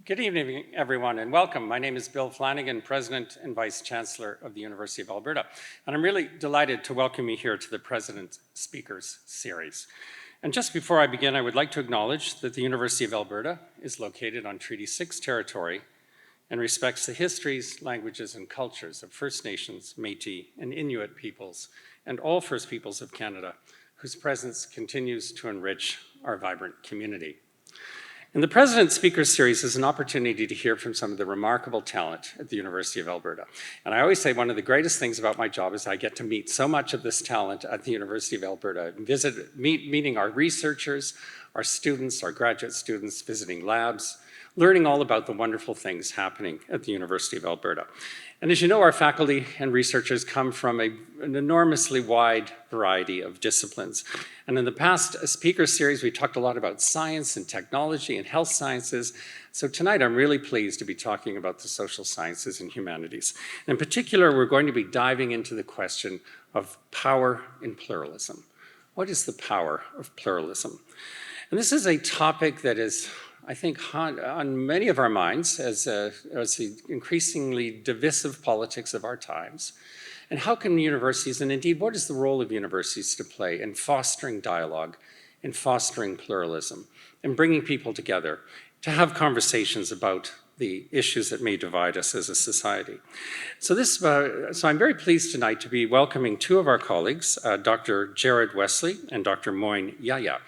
Good evening, everyone, and welcome. My name is Bill Flanagan, President and Vice Chancellor of the University of Alberta, and I'm really delighted to welcome you here to the President Speakers Series. And just before I begin, I would like to acknowledge that the University of Alberta is located on Treaty 6 territory and respects the histories, languages, and cultures of First Nations, Métis, and Inuit peoples, and all First Peoples of Canada, whose presence continues to enrich our vibrant community. And the President Speakers Series is an opportunity to hear from some of the remarkable talent at the University of Alberta. And I always say one of the greatest things about my job is I get to meet so much of this talent at the University of Alberta, meeting our researchers, our students, our graduate students, visiting labs, learning all about the wonderful things happening at the University of Alberta. And as you know, our faculty and researchers come from an enormously wide variety of disciplines. And in the past speaker series, we talked a lot about science and technology and health sciences. So tonight, I'm really pleased to be talking about the social sciences and humanities. In particular, we're going to be diving into the question of power in pluralism. What is the power of pluralism? And this is a topic that is, I think, on many of our minds as the increasingly divisive politics of our times. And how can universities, and indeed, what is the role of universities to play in fostering dialogue, in fostering pluralism, in bringing people together to have conversations about the issues that may divide us as a society. So I'm very pleased tonight to be welcoming two of our colleagues, Dr. Jared Wesley and Dr. Moin Yahya.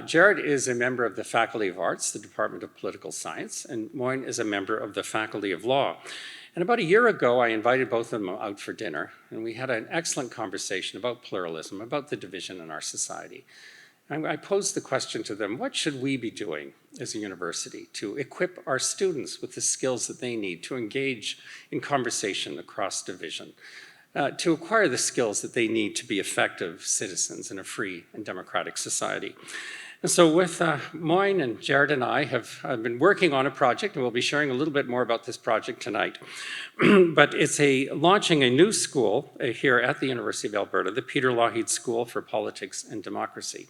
Jared is a member of the Faculty of Arts, the Department of Political Science, and Moin is a member of the Faculty of Law. And about a year ago, I invited both of them out for dinner, and we had an excellent conversation about pluralism, about the division in our society. And I posed the question to them, what should we be doing as a university to equip our students with the skills that they need to engage in conversation across division? To acquire the skills that they need to be effective citizens in a free and democratic society. And so with Moin and Jared and I have been working on a project, and we'll be sharing a little bit more about this project tonight. But it's launching a new school here at the University of Alberta, the Peter Lougheed School for Politics and Democracy,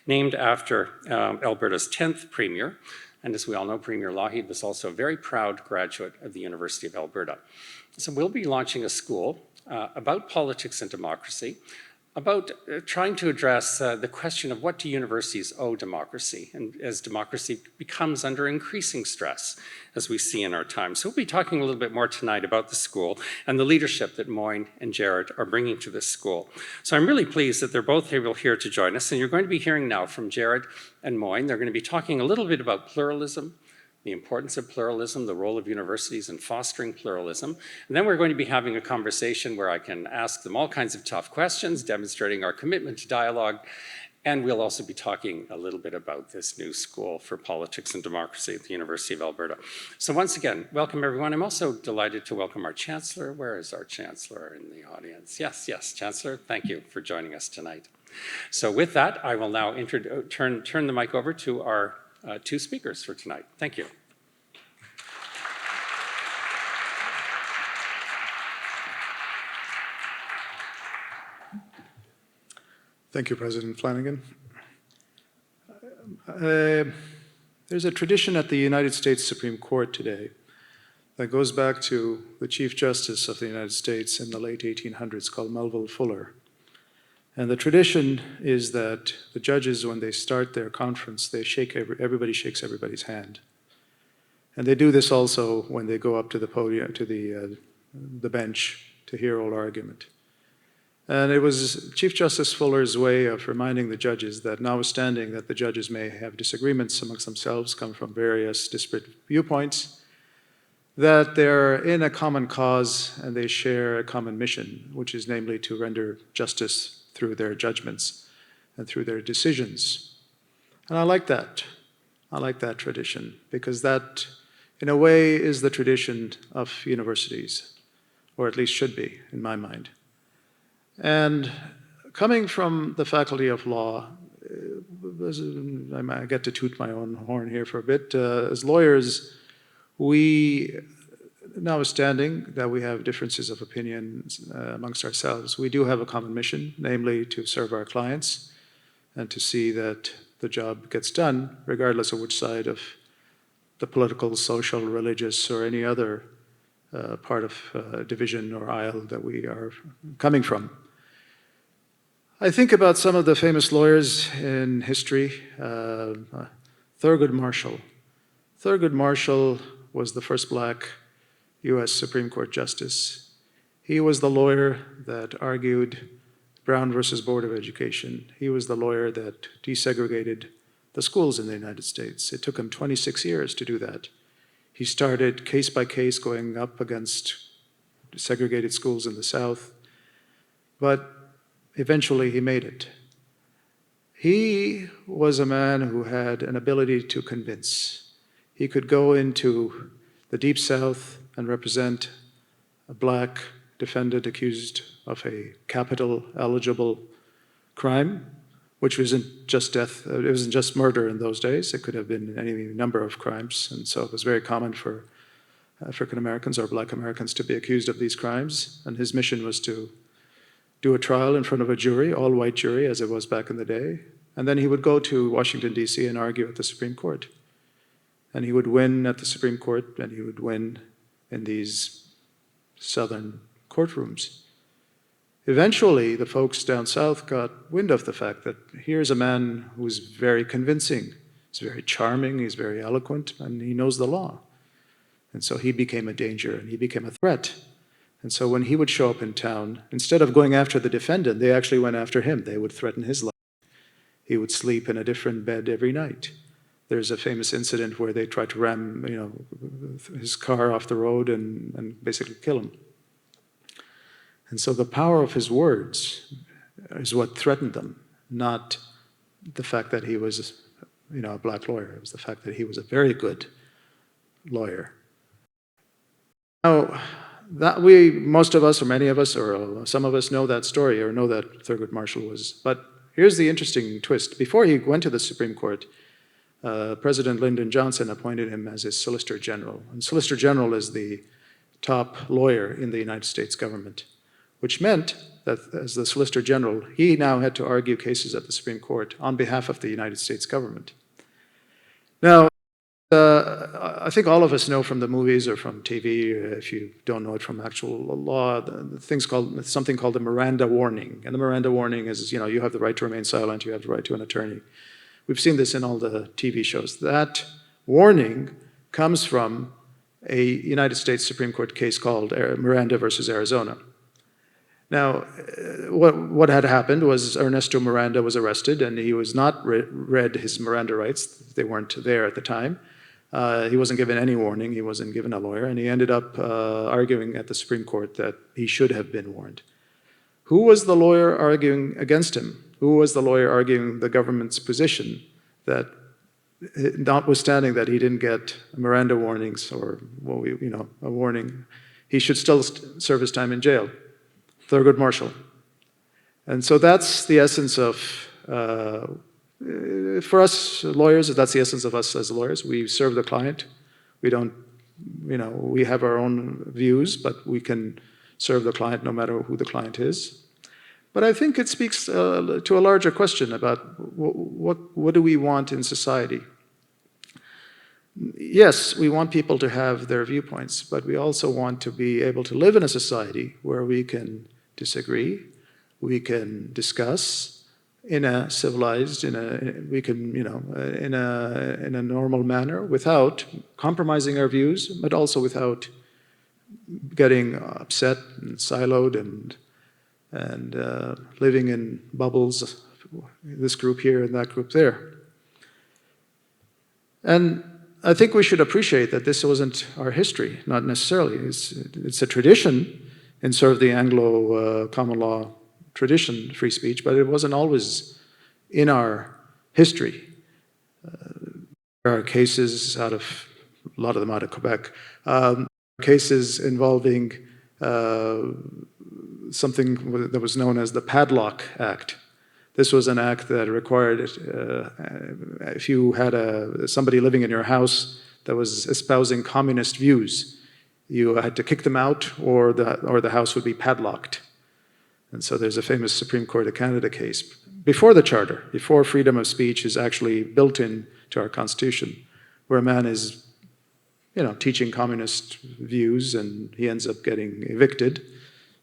named after Alberta's 10th Premier. And as we all know, Premier Lougheed was also a very proud graduate of the University of Alberta. So we'll be launching a school about politics and democracy, about trying to address the question of what do universities owe democracy, and as democracy becomes under increasing stress, as we see in our time. So we'll be talking a little bit more tonight about the school and the leadership that Moin and Jared are bringing to this school. So I'm really pleased that they're both able here to join us, and you're going to be hearing now from Jared and Moin. They're going to be talking a little bit about pluralism, the importance of pluralism, the role of universities in fostering pluralism. And then we're going to be having a conversation where I can ask them all kinds of tough questions, demonstrating our commitment to dialogue. And we'll also be talking a little bit about this new school for politics and democracy at the University of Alberta. So once again, welcome everyone. I'm also delighted to welcome our Chancellor. Where is our Chancellor in the audience? Yes, Chancellor, thank you for joining us tonight. So with that, I will now turn the mic over to our two speakers for tonight. Thank you. Thank you, President Flanagan. There's a tradition at the United States Supreme Court today that goes back to the Chief Justice of the United States in the late 1800s called Melville Fuller. And the tradition is that the judges, when they start their conference, they everybody shakes everybody's hand. And they do this also when they go up to the podium, to the bench to hear oral argument. And it was Chief Justice Fuller's way of reminding the judges that notwithstanding that the judges may have disagreements amongst themselves, come from various disparate viewpoints, that they're in a common cause and they share a common mission, which is namely to render justice through their judgments and through their decisions. And I like that. I like that tradition because that, in a way, is the tradition of universities, or at least should be, in my mind. And coming from the Faculty of Law, I get to toot my own horn here for a bit. As lawyers, we, notwithstanding that we have differences of opinion amongst ourselves, we do have a common mission, namely to serve our clients and to see that the job gets done, regardless of which side of the political, social, religious, or any other part of division or aisle that we are coming from. I think about some of the famous lawyers in history. Thurgood Marshall. Thurgood Marshall was the first black US Supreme Court justice. He was the lawyer that argued Brown versus Board of Education. He was the lawyer that desegregated the schools in the United States. It took him 26 years to do that. He started case by case going up against segregated schools in the South, but eventually he made it. He was a man who had an ability to convince. He could go into the Deep South and represent a black defendant accused of a capital eligible crime, which wasn't just death, it wasn't just murder in those days. It could have been any number of crimes. And so it was very common for African Americans or black Americans to be accused of these crimes. And his mission was to do a trial in front of a jury, all white jury, as it was back in the day. And then he would go to Washington, D.C. and argue at the Supreme Court. And he would win at the Supreme Court, and he would win in these Southern courtrooms. Eventually, the folks down south got wind of the fact that here's a man who's very convincing. He's very charming, he's very eloquent, and he knows the law. And so he became a danger, and he became a threat. And so when he would show up in town, instead of going after the defendant, they actually went after him. They would threaten his life. He would sleep in a different bed every night. There's a famous incident where they tried to ram, his car off the road and basically kill him. And so the power of his words is what threatened them, not the fact that he was, a black lawyer. It was the fact that he was a very good lawyer. Now, most of us, or many of us, or some of us know that story, or know that Thurgood Marshall was. But here's the interesting twist. Before he went to the Supreme Court, President Lyndon Johnson appointed him as his Solicitor General. And Solicitor General is the top lawyer in the United States government, which meant that as the Solicitor General, he now had to argue cases at the Supreme Court on behalf of the United States government. Now, I think all of us know from the movies or from TV, if you don't know it from actual law, something called the Miranda warning. And the Miranda warning is, you have the right to remain silent, you have the right to an attorney. We've seen this in all the TV shows. That warning comes from a United States Supreme Court case called Miranda versus Arizona. Now, what had happened was Ernesto Miranda was arrested, and he was not read his Miranda rights. They weren't there at the time. He wasn't given any warning. He wasn't given a lawyer, and he ended up arguing at the Supreme Court that he should have been warned. Who was the lawyer arguing against him? Who was the lawyer arguing the government's position that, notwithstanding that he didn't get Miranda warnings or a warning, he should still serve his time in jail? Thurgood Marshall. And so that's the essence of, for us lawyers, that's the essence of us as lawyers. We serve the client. We don't, we have our own views, but we can serve the client no matter who the client is. But I think it speaks to a larger question about what do we want in society? Yes, we want people to have their viewpoints, but we also want to be able to live in a society where we can disagree, we can discuss in a civilized, in a normal manner without compromising our views, but also without getting upset and siloed and living in bubbles, this group here and that group there. And I think we should appreciate that this wasn't our history, not necessarily. It's a tradition in sort of the Anglo common law tradition, free speech, but it wasn't always in our history. There are cases a lot of them out of Quebec, cases involving something that was known as the Padlock Act. This was an act that required, if you had somebody living in your house that was espousing communist views, you had to kick them out or the house would be padlocked. And so there's a famous Supreme Court of Canada case before the Charter, before freedom of speech is actually built into our Constitution, where a man is teaching communist views, and he ends up getting evicted,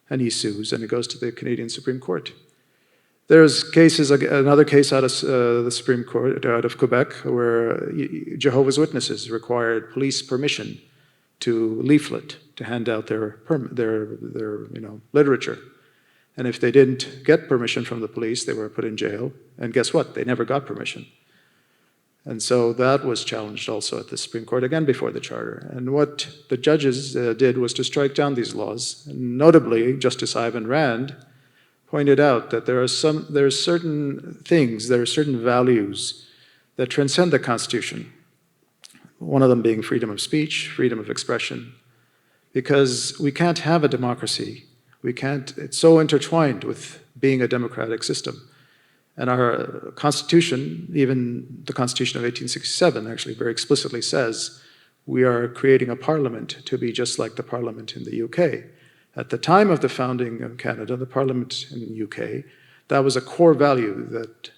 and he sues, and it goes to the Canadian Supreme Court. There's cases, another case out of the Supreme Court, out of Quebec, where Jehovah's Witnesses required police permission to leaflet, to hand out their literature. And if they didn't get permission from the police, they were put in jail. And guess what? They never got permission. And so that was challenged also at the Supreme Court, again before the Charter. And what the judges did was to strike down these laws. And notably, Justice Ivan Rand pointed out that there are certain things, there are certain values that transcend the Constitution. One of them being freedom of speech, freedom of expression, because we can't have a democracy. It's so intertwined with being a democratic system. And our Constitution, even the Constitution of 1867, actually very explicitly says we are creating a parliament to be just like the parliament in the UK. At the time of the founding of Canada, the parliament in the UK, that was a core value that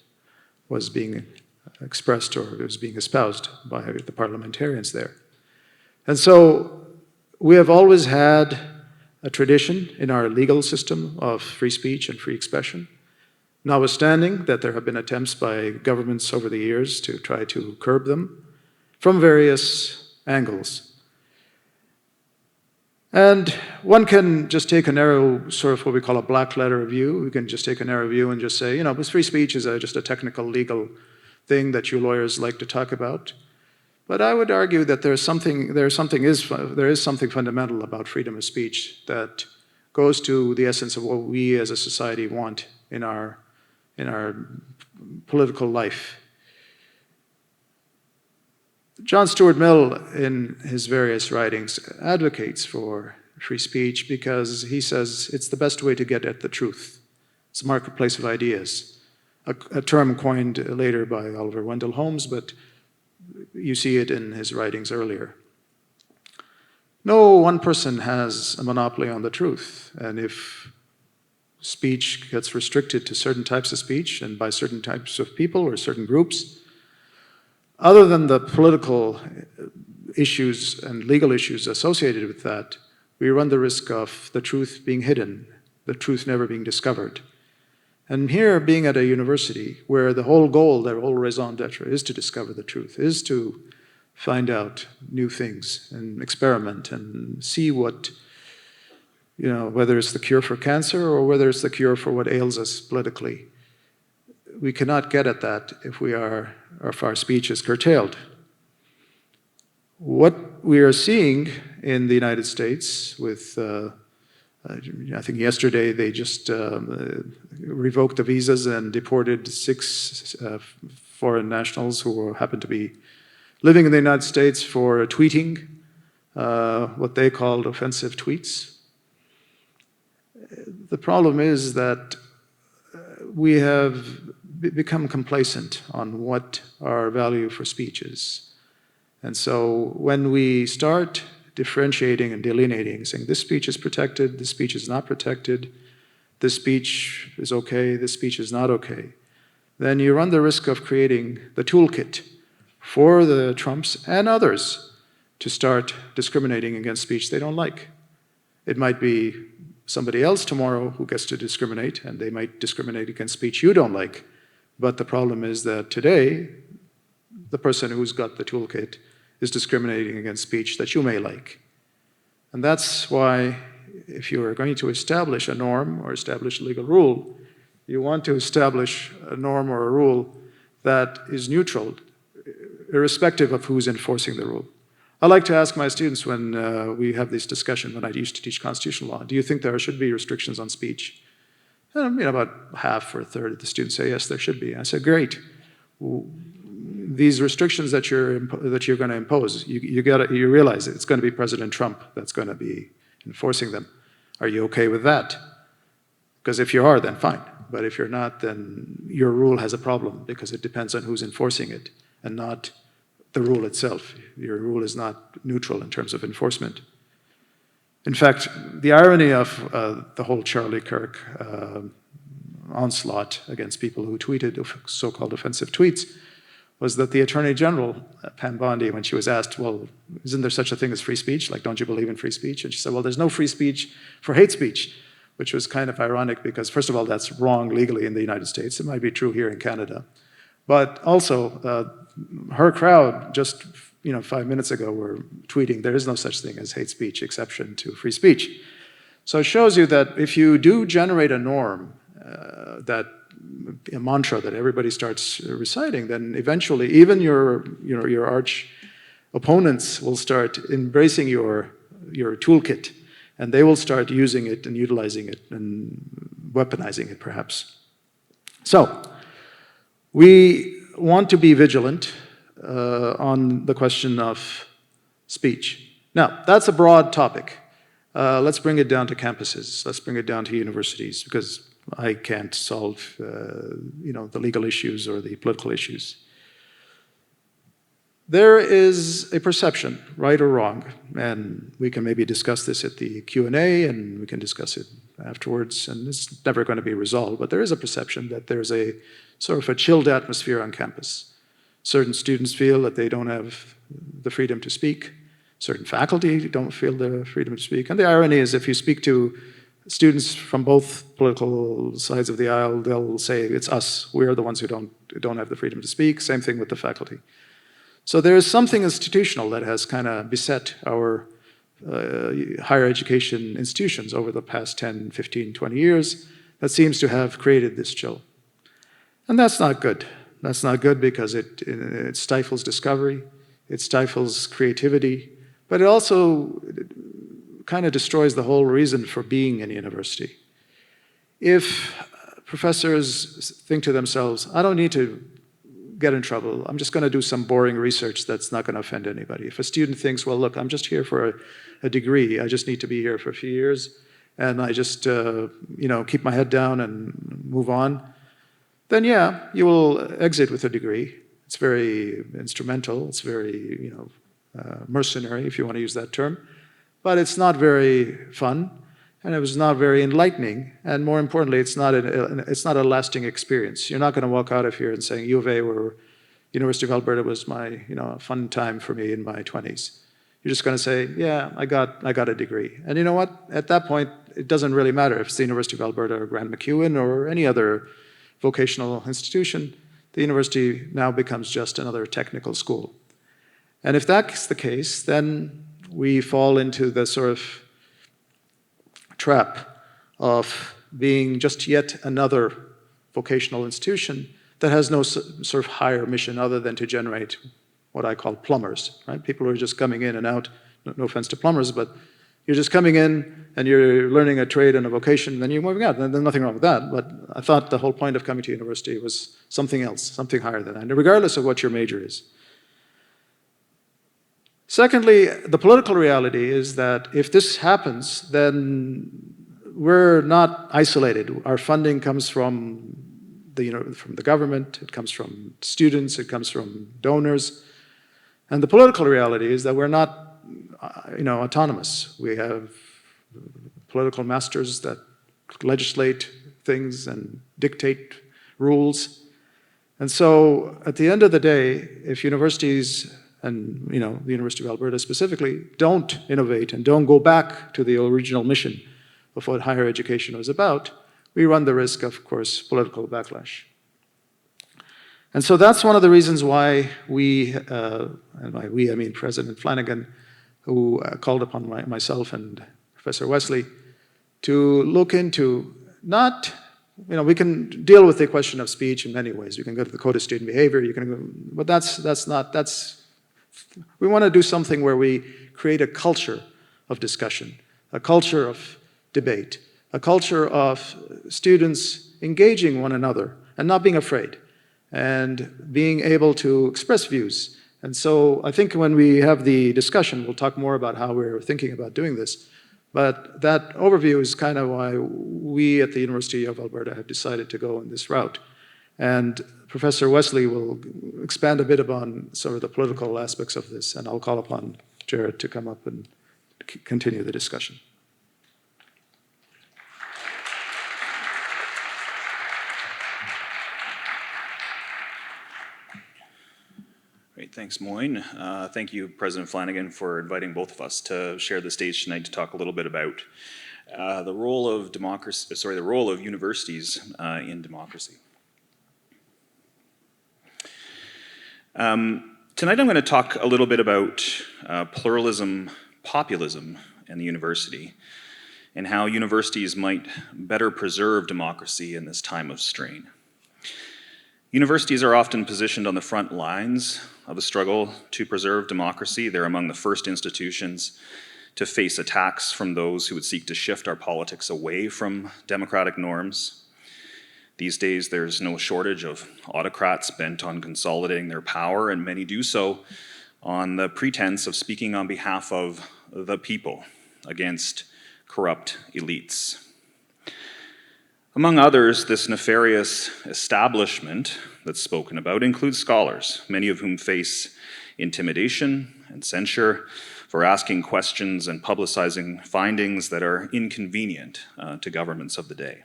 was being expressed or was being espoused by the parliamentarians there. And so we have always had a tradition in our legal system of free speech and free expression, notwithstanding that there have been attempts by governments over the years to try to curb them from various angles. And one can just take a narrow, sort of what we call a black letter view. We can just take a narrow view and just say, free speech is just a technical legal thing that you lawyers like to talk about. But I would argue that there is something fundamental about freedom of speech that goes to the essence of what we as a society want in our political life. John Stuart Mill, in his various writings, advocates for free speech because he says it's the best way to get at the truth. It's a marketplace of ideas, a term coined later by Oliver Wendell Holmes, but you see it in his writings earlier. No one person has a monopoly on the truth, and if speech gets restricted to certain types of speech and by certain types of people or certain groups, other than the political issues and legal issues associated with that, we run the risk of the truth being hidden, the truth never being discovered. And here, being at a university where the whole goal, the whole raison d'etre is to discover the truth, is to find out new things and experiment and see what, whether it's the cure for cancer or whether it's the cure for what ails us politically. We cannot get at that if our speech is curtailed. What we are seeing in the United States with, I think yesterday they just revoked the visas and deported 6 foreign nationals who happen to be living in the United States for tweeting what they called offensive tweets. The problem is that we have become complacent on what our value for speech is. And so when we start differentiating and delineating, saying this speech is protected, this speech is not protected, this speech is okay, this speech is not okay, then you run the risk of creating the toolkit for the Trumps and others to start discriminating against speech they don't like. It might be somebody else tomorrow who gets to discriminate, and they might discriminate against speech you don't like. But the problem is that today, the person who's got the toolkit is discriminating against speech that you may like. And that's why if you are going to establish a norm or establish a legal rule, you want to establish a norm or a rule that is neutral, irrespective of who's enforcing the rule. I like to ask my students when we have this discussion, when I used to teach constitutional law, do you think there should be restrictions on speech? About half or a third of the students say, yes, there should be. I said, great. These restrictions that you're going to impose, you realize it's going to be President Trump that's going to be enforcing them. Are you okay with that? Because if you are, then fine. But if you're not, then your rule has a problem because it depends on who's enforcing it and not the rule itself. Your rule is not neutral in terms of enforcement. In fact, the irony of the whole Charlie Kirk onslaught against people who tweeted so-called offensive tweets was that the Attorney General, Pam Bondi, when she was asked, well, isn't there such a thing as free speech? Like, don't you believe in free speech? And she said, well, there's no free speech for hate speech, which was kind of ironic because, first of all, that's wrong legally in the United States. It might be true here in Canada. But also, her crowd just 5 minutes ago were tweeting, there is no such thing as hate speech, exception to free speech. So it shows you that if you do generate a norm, a mantra that everybody starts reciting, then eventually even your arch opponents will start embracing your toolkit, and they will start using it and utilizing it and weaponizing it, perhaps. So we want to be vigilant on the question of speech. Now, that's a broad topic. Let's bring it down to campuses. Let's bring it down to universities, because I can't solve the legal issues or the political issues. There is a perception, right or wrong, and we can maybe discuss this at the Q&A, and we can discuss it afterwards, and it's never going to be resolved, but there is a perception that there's a sort of a chilled atmosphere on campus. Certain students feel that they don't have the freedom to speak. Certain faculty don't feel the freedom to speak. And the irony is, if you speak to students from both political sides of the aisle, they'll say, it's us. We're the ones who don't have the freedom to speak. Same thing with the faculty. So there is something institutional that has kind of beset our higher education institutions over the past 10, 15, 20 years that seems to have created this chill. And that's not good. That's not good because it stifles discovery, it stifles creativity, but it also kind of destroys the whole reason for being in a university. If professors think to themselves, I don't need to get in trouble, I'm just going to do some boring research that's not going to offend anybody. If a student thinks, well, look, I'm just here for a degree, I just need to be here for a few years, and I just keep my head down and move on, then yeah, you will exit with a degree. It's very instrumental, it's very mercenary, if you want to use that term, but it's not very fun, and it was not very enlightening, and more importantly, it's not a lasting experience. You're not going to walk out of here and saying, U of A or University of Alberta was my fun time for me in my 20s. You're just going to say, yeah, I got a degree. And you know what? At that point, it doesn't really matter if it's the University of Alberta or Grant MacEwan or any other vocational institution. The university now becomes just another technical school. And if that's the case, then we fall into the sort of trap of being just yet another vocational institution that has no sort of higher mission other than to generate what I call plumbers, right? People who are just coming in and out, no offense to plumbers, but you're just coming in and you're learning a trade and a vocation, then you're moving out. There's nothing wrong with that, but I thought the whole point of coming to university was something else, something higher than that, regardless of what your major is. Secondly, the political reality is that if this happens, then we're not isolated. Our funding comes from the government, it comes from students, it comes from donors. And the political reality is that we're not autonomous. We have political masters that legislate things and dictate rules. And so at the end of the day, if universities and the University of Alberta specifically don't innovate and don't go back to the original mission of what higher education was about, we run the risk of course, political backlash. And so that's one of the reasons why we, and by we I mean President Flanagan, who called upon myself and Professor Wesley to look into not, we can deal with the question of speech in many ways. We can go to the code of student behavior, but we want to do something where we create a culture of discussion, a culture of debate, a culture of students engaging one another and not being afraid and being able to express views. And so I think when we have the discussion, we'll talk more about how we're thinking about doing this. But that overview is kind of why we at the University of Alberta have decided to go in this route. And Professor Wesley will expand a bit upon some of the political aspects of this, and I'll call upon Jared to come up and continue the discussion. Great, thanks, Moin. Thank you, President Flanagan, for inviting both of us to share the stage tonight to talk a little bit about the role of universities in democracy. Tonight I'm going to talk a little bit about pluralism, populism, and the university, and how universities might better preserve democracy in this time of strain. Universities are often positioned on the front lines of the struggle to preserve democracy. They're among the first institutions to face attacks from those who would seek to shift our politics away from democratic norms. These days, there's no shortage of autocrats bent on consolidating their power, and many do so on the pretense of speaking on behalf of the people against corrupt elites. Among others, this nefarious establishment that's spoken about includes scholars, many of whom face intimidation and censure for asking questions and publicizing findings that are inconvenient to governments of the day.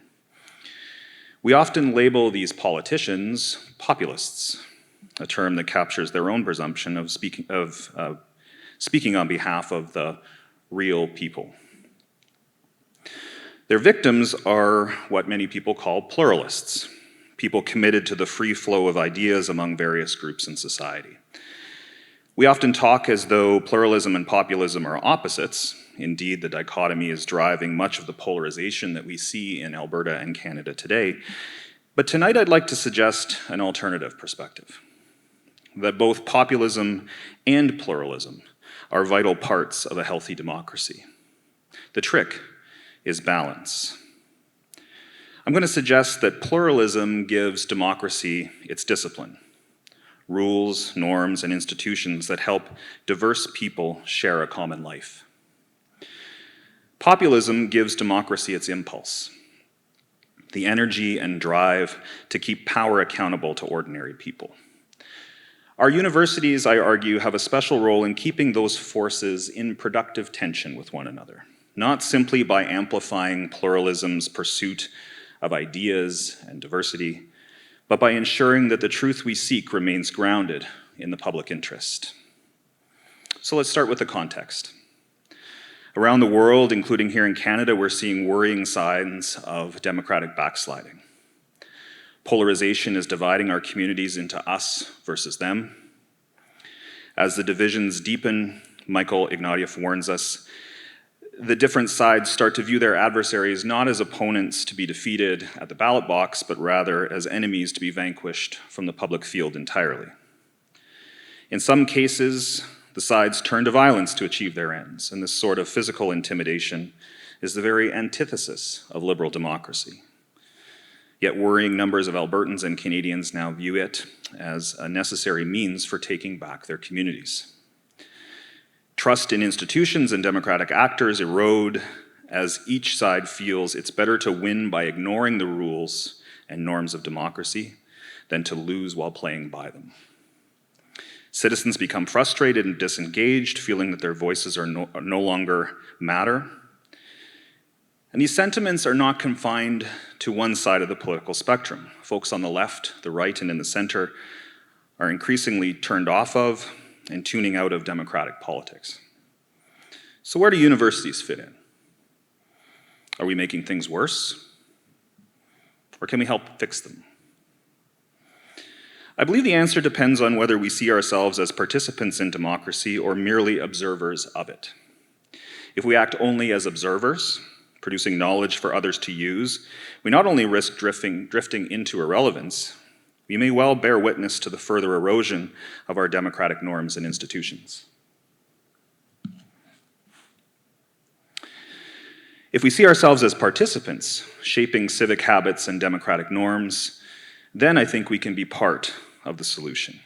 We often label these politicians populists, a term that captures their own presumption of speaking on behalf of the real people. Their victims are what many people call pluralists, people committed to the free flow of ideas among various groups in society. We often talk as though pluralism and populism are opposites. Indeed, the dichotomy is driving much of the polarization that we see in Alberta and Canada today. But tonight I'd like to suggest an alternative perspective, that both populism and pluralism are vital parts of a healthy democracy. The trick is balance. I'm going to suggest that pluralism gives democracy its discipline, rules, norms, and institutions that help diverse people share a common life. Populism gives democracy its impulse, the energy and drive to keep power accountable to ordinary people. Our universities, I argue, have a special role in keeping those forces in productive tension with one another, not simply by amplifying pluralism's pursuit of ideas and diversity, but by ensuring that the truth we seek remains grounded in the public interest. So let's start with the context. Around the world, including here in Canada, we're seeing worrying signs of democratic backsliding. Polarization is dividing our communities into us versus them. As the divisions deepen, Michael Ignatieff warns us, the different sides start to view their adversaries not as opponents to be defeated at the ballot box, but rather as enemies to be vanquished from the public field entirely. In some cases, the sides turn to violence to achieve their ends, and this sort of physical intimidation is the very antithesis of liberal democracy. Yet worrying numbers of Albertans and Canadians now view it as a necessary means for taking back their communities. Trust in institutions and democratic actors erode as each side feels it's better to win by ignoring the rules and norms of democracy than to lose while playing by them. Citizens become frustrated and disengaged, feeling that their voices are no longer matter. And these sentiments are not confined to one side of the political spectrum. Folks on the left, the right, and in the center are increasingly turned off of and tuning out of democratic politics. So where do universities fit in? Are we making things worse? Or can we help fix them? I believe the answer depends on whether we see ourselves as participants in democracy or merely observers of it. If we act only as observers, producing knowledge for others to use, we not only risk drifting into irrelevance, we may well bear witness to the further erosion of our democratic norms and institutions. If we see ourselves as participants, shaping civic habits and democratic norms, then I think we can be part of the solution.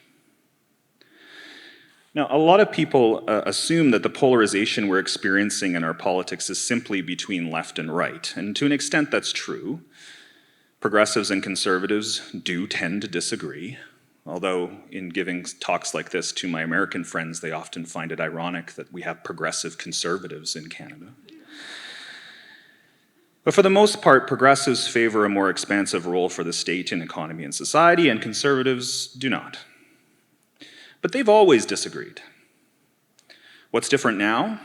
Now, a lot of people assume that the polarization we're experiencing in our politics is simply between left and right, and to an extent that's true. Progressives and conservatives do tend to disagree, although in giving talks like this to my American friends, they often find it ironic that we have progressive conservatives in Canada. But for the most part, progressives favor a more expansive role for the state in economy and society, and conservatives do not. But they've always disagreed. What's different now?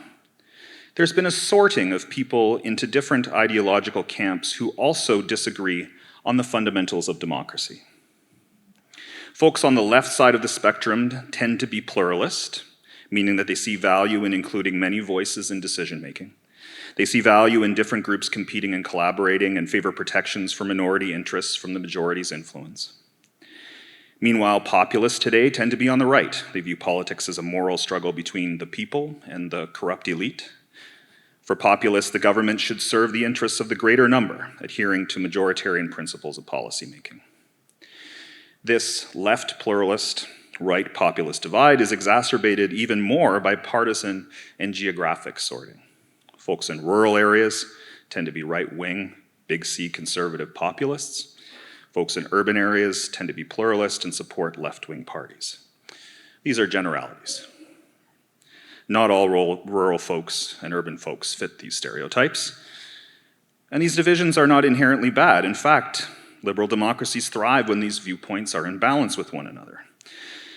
There's been a sorting of people into different ideological camps who also disagree on the fundamentals of democracy. Folks on the left side of the spectrum tend to be pluralist, meaning that they see value in including many voices in decision-making. They see value in different groups competing and collaborating and favor protections for minority interests from the majority's influence. Meanwhile, populists today tend to be on the right. They view politics as a moral struggle between the people and the corrupt elite. For populists, the government should serve the interests of the greater number, adhering to majoritarian principles of policymaking. This left pluralist, right populist divide is exacerbated even more by partisan and geographic sorting. Folks in rural areas tend to be right-wing, big C conservative populists. Folks in urban areas tend to be pluralist and support left-wing parties. These are generalities. Not all rural folks and urban folks fit these stereotypes. And these divisions are not inherently bad. In fact, liberal democracies thrive when these viewpoints are in balance with one another.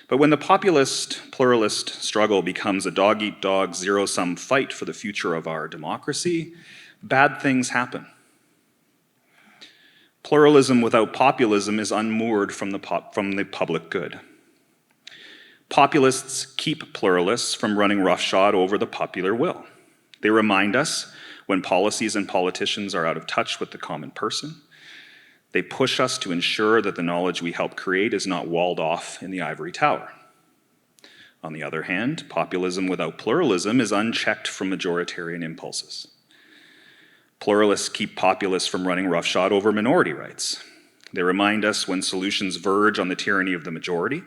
But when the populist-pluralist struggle becomes a dog-eat-dog, zero-sum fight for the future of our democracy, bad things happen. Pluralism without populism is unmoored from the public good. Populists keep pluralists from running roughshod over the popular will. They remind us when policies and politicians are out of touch with the common person. They push us to ensure that the knowledge we help create is not walled off in the ivory tower. On the other hand, populism without pluralism is unchecked from majoritarian impulses. Pluralists keep populists from running roughshod over minority rights. They remind us when solutions verge on the tyranny of the majority.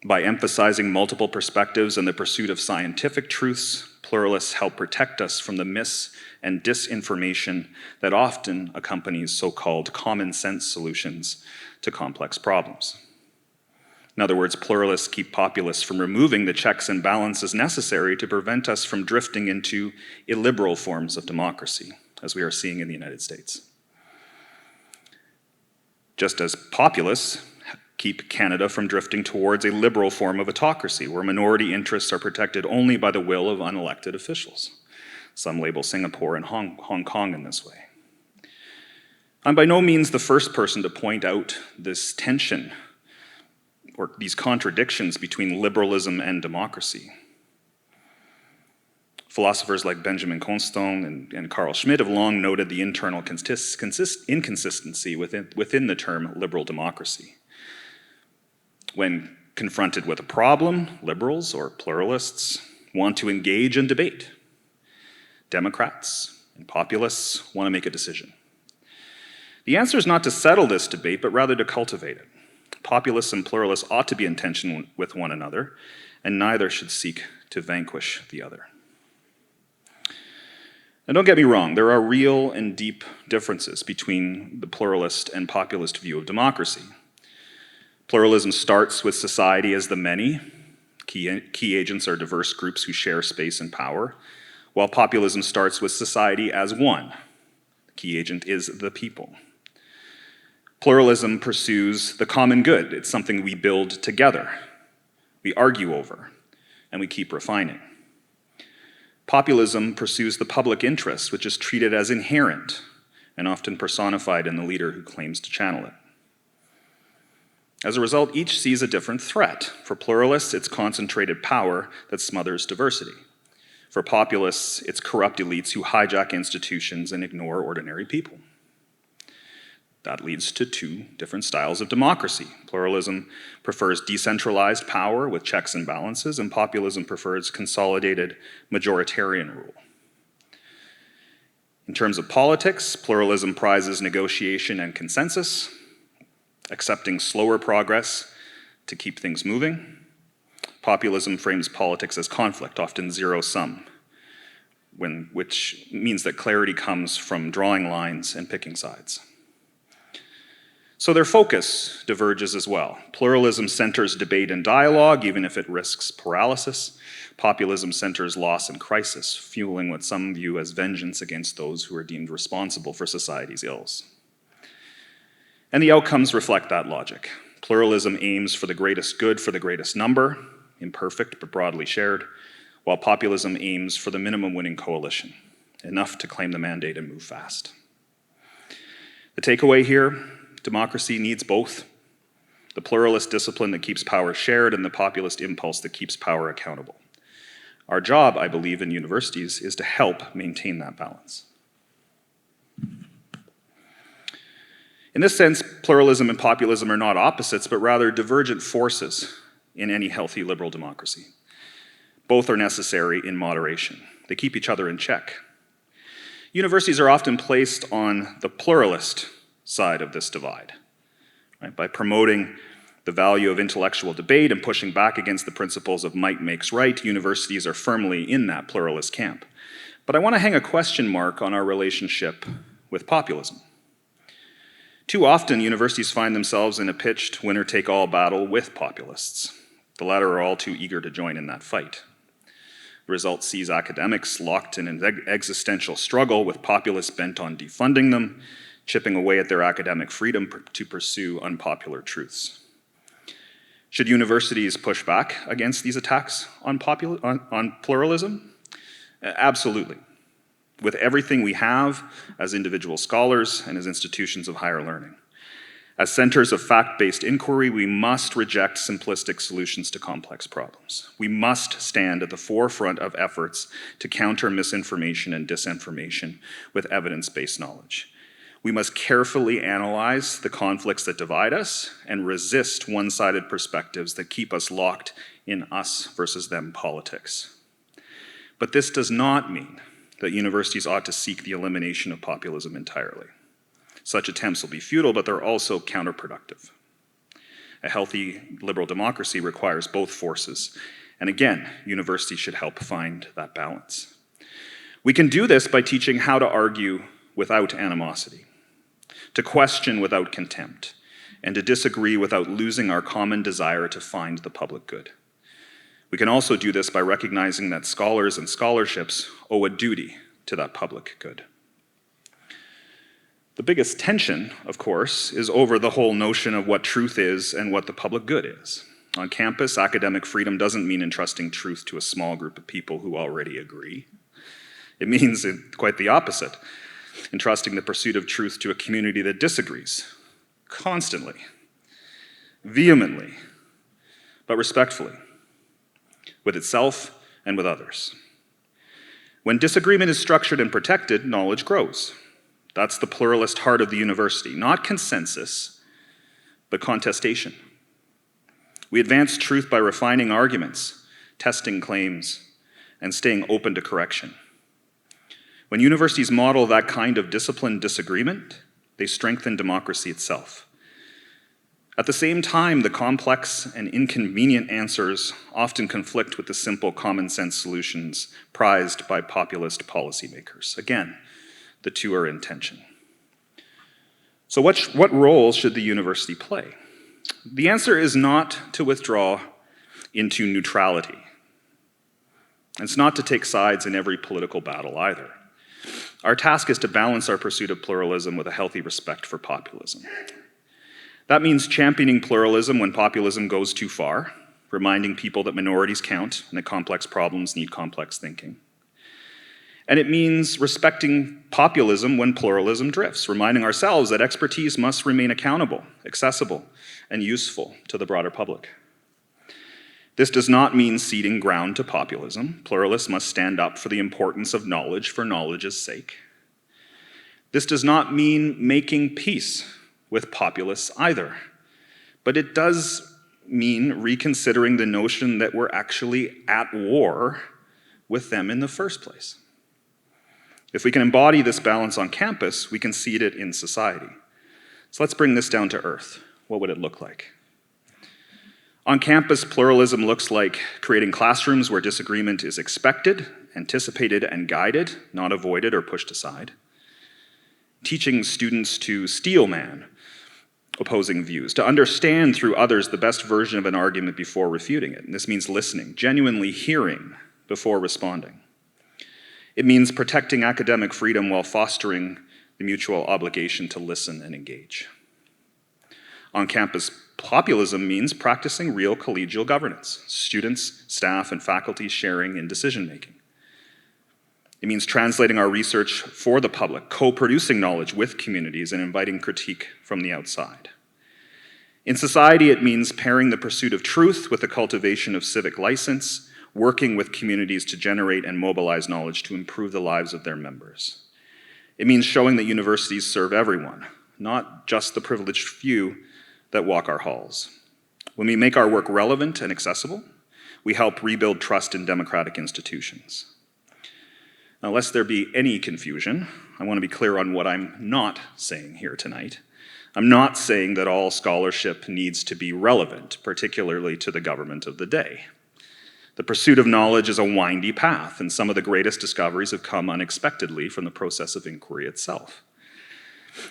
By emphasizing multiple perspectives and the pursuit of scientific truths, pluralists help protect us from the mis- and disinformation that often accompanies so-called common sense solutions to complex problems. In other words, pluralists keep populists from removing the checks and balances necessary to prevent us from drifting into illiberal forms of democracy, as we are seeing in the United States. Just as populists keep Canada from drifting towards a liberal form of autocracy, where minority interests are protected only by the will of unelected officials. Some label Singapore and Hong Kong in this way. I'm by no means the first person to point out this tension or these contradictions between liberalism and democracy. Philosophers like Benjamin Constant and Carl Schmitt have long noted the internal inconsistency within the term liberal democracy. When confronted with a problem, liberals or pluralists want to engage in debate. Democrats and populists want to make a decision. The answer is not to settle this debate, but rather to cultivate it. Populists and pluralists ought to be in tension with one another, and neither should seek to vanquish the other. Now, don't get me wrong, there are real and deep differences between the pluralist and populist view of democracy. Pluralism starts with society as the many. Key agents are diverse groups who share space and power, while populism starts with society as one. The key agent is the people. Pluralism pursues the common good. It's something we build together, we argue over, and we keep refining. Populism pursues the public interest, which is treated as inherent and often personified in the leader who claims to channel it. As a result, each sees a different threat. For pluralists, it's concentrated power that smothers diversity. For populists, it's corrupt elites who hijack institutions and ignore ordinary people. That leads to two different styles of democracy. Pluralism prefers decentralized power with checks and balances, and populism prefers consolidated majoritarian rule. In terms of politics, pluralism prizes negotiation and consensus, accepting slower progress to keep things moving. Populism frames politics as conflict, often zero-sum, which means that clarity comes from drawing lines and picking sides. So their focus diverges as well. Pluralism centers debate and dialogue, even if it risks paralysis. Populism centers loss and crisis, fueling what some view as vengeance against those who are deemed responsible for society's ills. And the outcomes reflect that logic. Pluralism aims for the greatest good for the greatest number, imperfect but broadly shared, while populism aims for the minimum winning coalition, enough to claim the mandate and move fast. The takeaway here, democracy needs both: the pluralist discipline that keeps power shared and the populist impulse that keeps power accountable. Our job, I believe, in universities is to help maintain that balance. In this sense, pluralism and populism are not opposites, but rather divergent forces in any healthy liberal democracy. Both are necessary in moderation. They keep each other in check. Universities are often placed on the pluralist side of this divide, right? By promoting the value of intellectual debate and pushing back against the principles of might makes right, universities are firmly in that pluralist camp. But I want to hang a question mark on our relationship with populism. Too often, universities find themselves in a pitched winner-take-all battle with populists. The latter are all too eager to join in that fight. The result sees academics locked in an existential struggle with populists bent on defunding them, chipping away at their academic freedom to pursue unpopular truths. Should universities push back against these attacks on pluralism? Absolutely. With everything we have as individual scholars and as institutions of higher learning. As centers of fact-based inquiry, we must reject simplistic solutions to complex problems. We must stand at the forefront of efforts to counter misinformation and disinformation with evidence-based knowledge. We must carefully analyze the conflicts that divide us and resist one-sided perspectives that keep us locked in us versus them politics. But this does not mean that universities ought to seek the elimination of populism entirely. Such attempts will be futile, but they're also counterproductive. A healthy liberal democracy requires both forces, and again, universities should help find that balance. We can do this by teaching how to argue without animosity, to question without contempt, and to disagree without losing our common desire to find the public good. We can also do this by recognizing that scholars and scholarships owe a duty to that public good. The biggest tension, of course, is over the whole notion of what truth is and what the public good is. On campus, academic freedom doesn't mean entrusting truth to a small group of people who already agree. It means quite the opposite, entrusting the pursuit of truth to a community that disagrees, constantly, vehemently, but respectfully, with itself and with others. When disagreement is structured and protected, knowledge grows. That's the pluralist heart of the university, not consensus, but contestation. We advance truth by refining arguments, testing claims, and staying open to correction. When universities model that kind of disciplined disagreement, they strengthen democracy itself. At the same time, the complex and inconvenient answers often conflict with the simple common sense solutions prized by populist policymakers. Again, the two are in tension. So what role should the university play? The answer is not to withdraw into neutrality. It's not to take sides in every political battle either. Our task is to balance our pursuit of pluralism with a healthy respect for populism. That means championing pluralism when populism goes too far, reminding people that minorities count and that complex problems need complex thinking. And it means respecting populism when pluralism drifts, reminding ourselves that expertise must remain accountable, accessible, and useful to the broader public. This does not mean ceding ground to populism. Pluralists must stand up for the importance of knowledge for knowledge's sake. This does not mean making peace with populists either, but it does mean reconsidering the notion that we're actually at war with them in the first place. If we can embody this balance on campus, we can seed it in society. So let's bring this down to earth. What would it look like? On campus, pluralism looks like creating classrooms where disagreement is expected, anticipated, and guided, not avoided or pushed aside. Teaching students to steelman opposing views, to understand through others the best version of an argument before refuting it. And this means listening, genuinely hearing before responding. It means protecting academic freedom while fostering the mutual obligation to listen and engage. On campus, Populism means practicing real collegial governance, students, staff, and faculty sharing in decision-making. It means translating our research for the public, co-producing knowledge with communities, and inviting critique from the outside. In society, it means pairing the pursuit of truth with the cultivation of civic license, working with communities to generate and mobilize knowledge to improve the lives of their members. It means showing that universities serve everyone, not just the privileged few that walk our halls. When we make our work relevant and accessible, we help rebuild trust in democratic institutions. Now, lest there be any confusion, I want to be clear on what I'm not saying here tonight. I'm not saying that all scholarship needs to be relevant, particularly to the government of the day. The pursuit of knowledge is a windy path, and some of the greatest discoveries have come unexpectedly from the process of inquiry itself.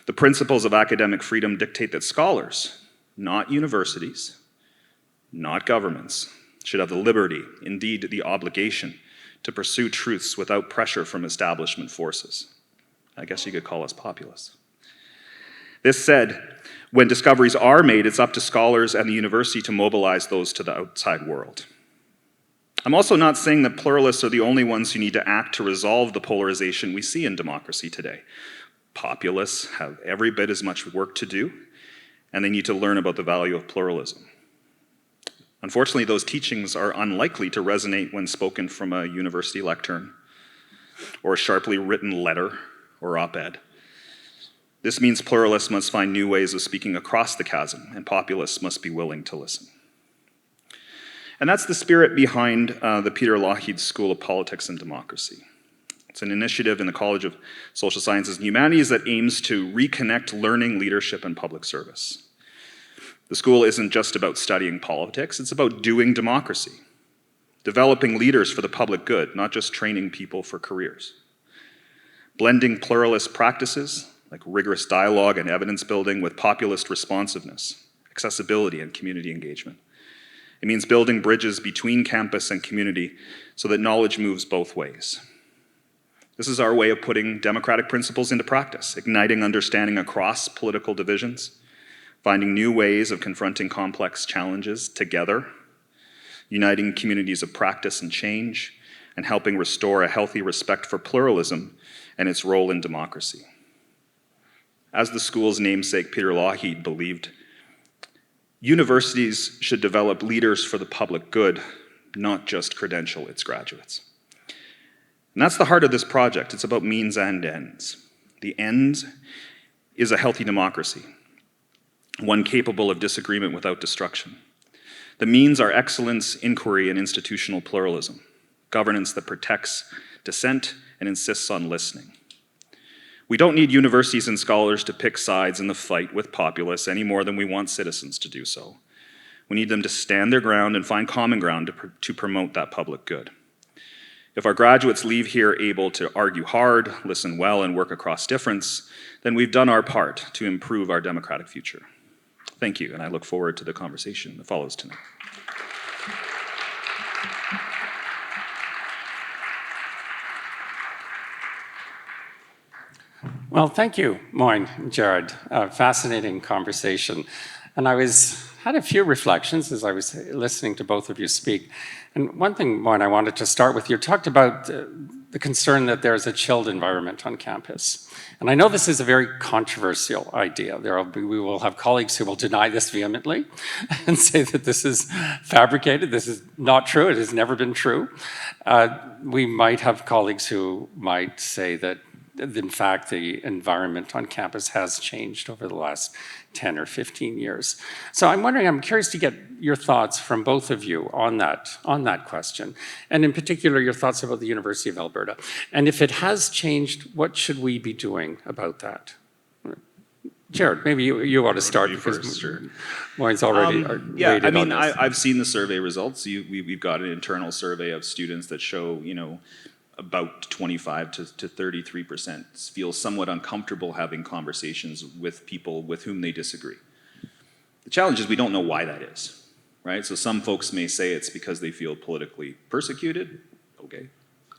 The principles of academic freedom dictate that scholars, not universities, not governments, should have the liberty, indeed the obligation, to pursue truths without pressure from establishment forces. I guess you could call us populists. This said, when discoveries are made, it's up to scholars and the university to mobilize those to the outside world. I'm also not saying that pluralists are the only ones who need to act to resolve the polarization we see in democracy today. Populists have every bit as much work to do, and they need to learn about the value of pluralism. Unfortunately, those teachings are unlikely to resonate when spoken from a university lectern or a sharply written letter or op-ed. This means pluralists must find new ways of speaking across the chasm, and populists must be willing to listen. And that's the spirit behind the Peter Lougheed School of Politics and Democracy. It's an initiative in the College of Social Sciences and Humanities that aims to reconnect learning, leadership, and public service. The school isn't just about studying politics, it's about doing democracy, developing leaders for the public good, not just training people for careers. Blending pluralist practices, like rigorous dialogue and evidence building, with populist responsiveness, accessibility, and community engagement. It means building bridges between campus and community so that knowledge moves both ways. This is our way of putting democratic principles into practice, igniting understanding across political divisions, finding new ways of confronting complex challenges together, uniting communities of practice and change, and helping restore a healthy respect for pluralism and its role in democracy. As the school's namesake, Peter Lougheed, believed, universities should develop leaders for the public good, not just credential its graduates. And that's the heart of this project. It's about means and ends. The end is a healthy democracy, one capable of disagreement without destruction. The means are excellence, inquiry, and institutional pluralism, governance that protects dissent and insists on listening. We don't need universities and scholars to pick sides in the fight with populists any more than we want citizens to do so. We need them to stand their ground and find common ground to promote that public good. If our graduates leave here able to argue hard, listen well, and work across difference, then we've done our part to improve our democratic future. Thank you, and I look forward to the conversation that follows tonight. Well, thank you, Moin and Jared. Fascinating conversation. And I had a few reflections as I was listening to both of you speak. And one thing, Moin, I wanted to start with, you talked about the concern that there's a chilled environment on campus. And I know this is a very controversial idea. We will have colleagues who will deny this vehemently and say that this is fabricated, this is not true, it has never been true. We might have colleagues who might say that in fact, the environment on campus has changed over the last 10 or 15 years. So I'm curious to get your thoughts from both of you on that question, and in particular, your thoughts about the University of Alberta. And if it has changed, what should we be doing about that? Jared, maybe you ought to start because sure. Moin's already Yeah, I mean, on this. I've seen the survey results. We've got an internal survey of students that show, about 25 to 33% feel somewhat uncomfortable having conversations with people with whom they disagree. The challenge is we don't know why that is, right? So some folks may say it's because they feel politically persecuted, okay.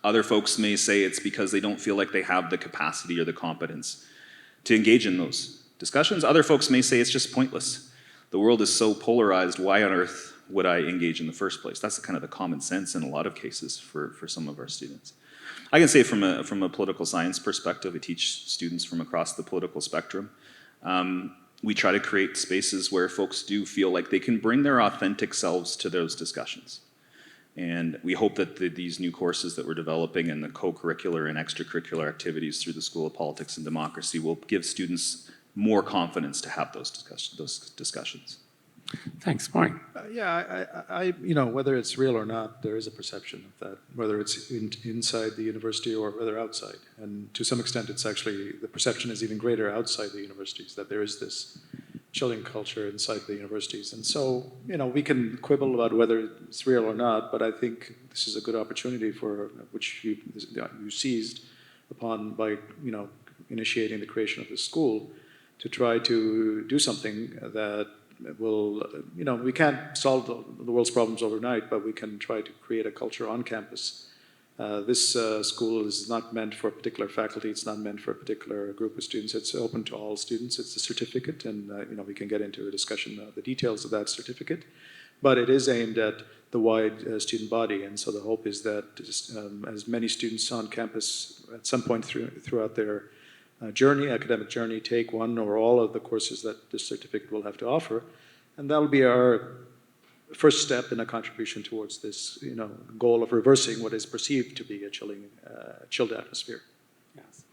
Other folks may say it's because they don't feel like they have the capacity or the competence to engage in those discussions. Other folks may say it's just pointless. the world is so polarized, why on earth would I engage in the first place? That's kind of the common sense in a lot of cases for some of our students. I can say from a political science perspective, I teach students from across the political spectrum. We try to create spaces where folks do feel like they can bring their authentic selves to those discussions. And we hope that these new courses that we're developing and the co-curricular and extracurricular activities through the School of Politics and Democracy will give students more confidence to have those discussions. Thanks, Moin. Whether it's real or not, there is a perception of that, whether it's inside the university or whether outside. And to some extent, it's actually, the perception is even greater outside the universities, that there is this chilling culture inside the universities. And so, we can quibble about whether it's real or not, but I think this is a good opportunity for which you seized upon by, initiating the creation of this school to try to do something that will, we can't solve the world's problems overnight, but we can try to create a culture on campus. This school is not meant for a particular faculty. It's not meant for a particular group of students. It's open to all students. It's a certificate, and we can get into a discussion of the details of that certificate. But it is aimed at the wide student body, and so the hope is that as many students on campus at some point throughout their academic journey, take one or all of the courses that this certificate will have to offer, and that'll be our first step in a contribution towards this, goal of reversing what is perceived to be a chilled atmosphere. Yes.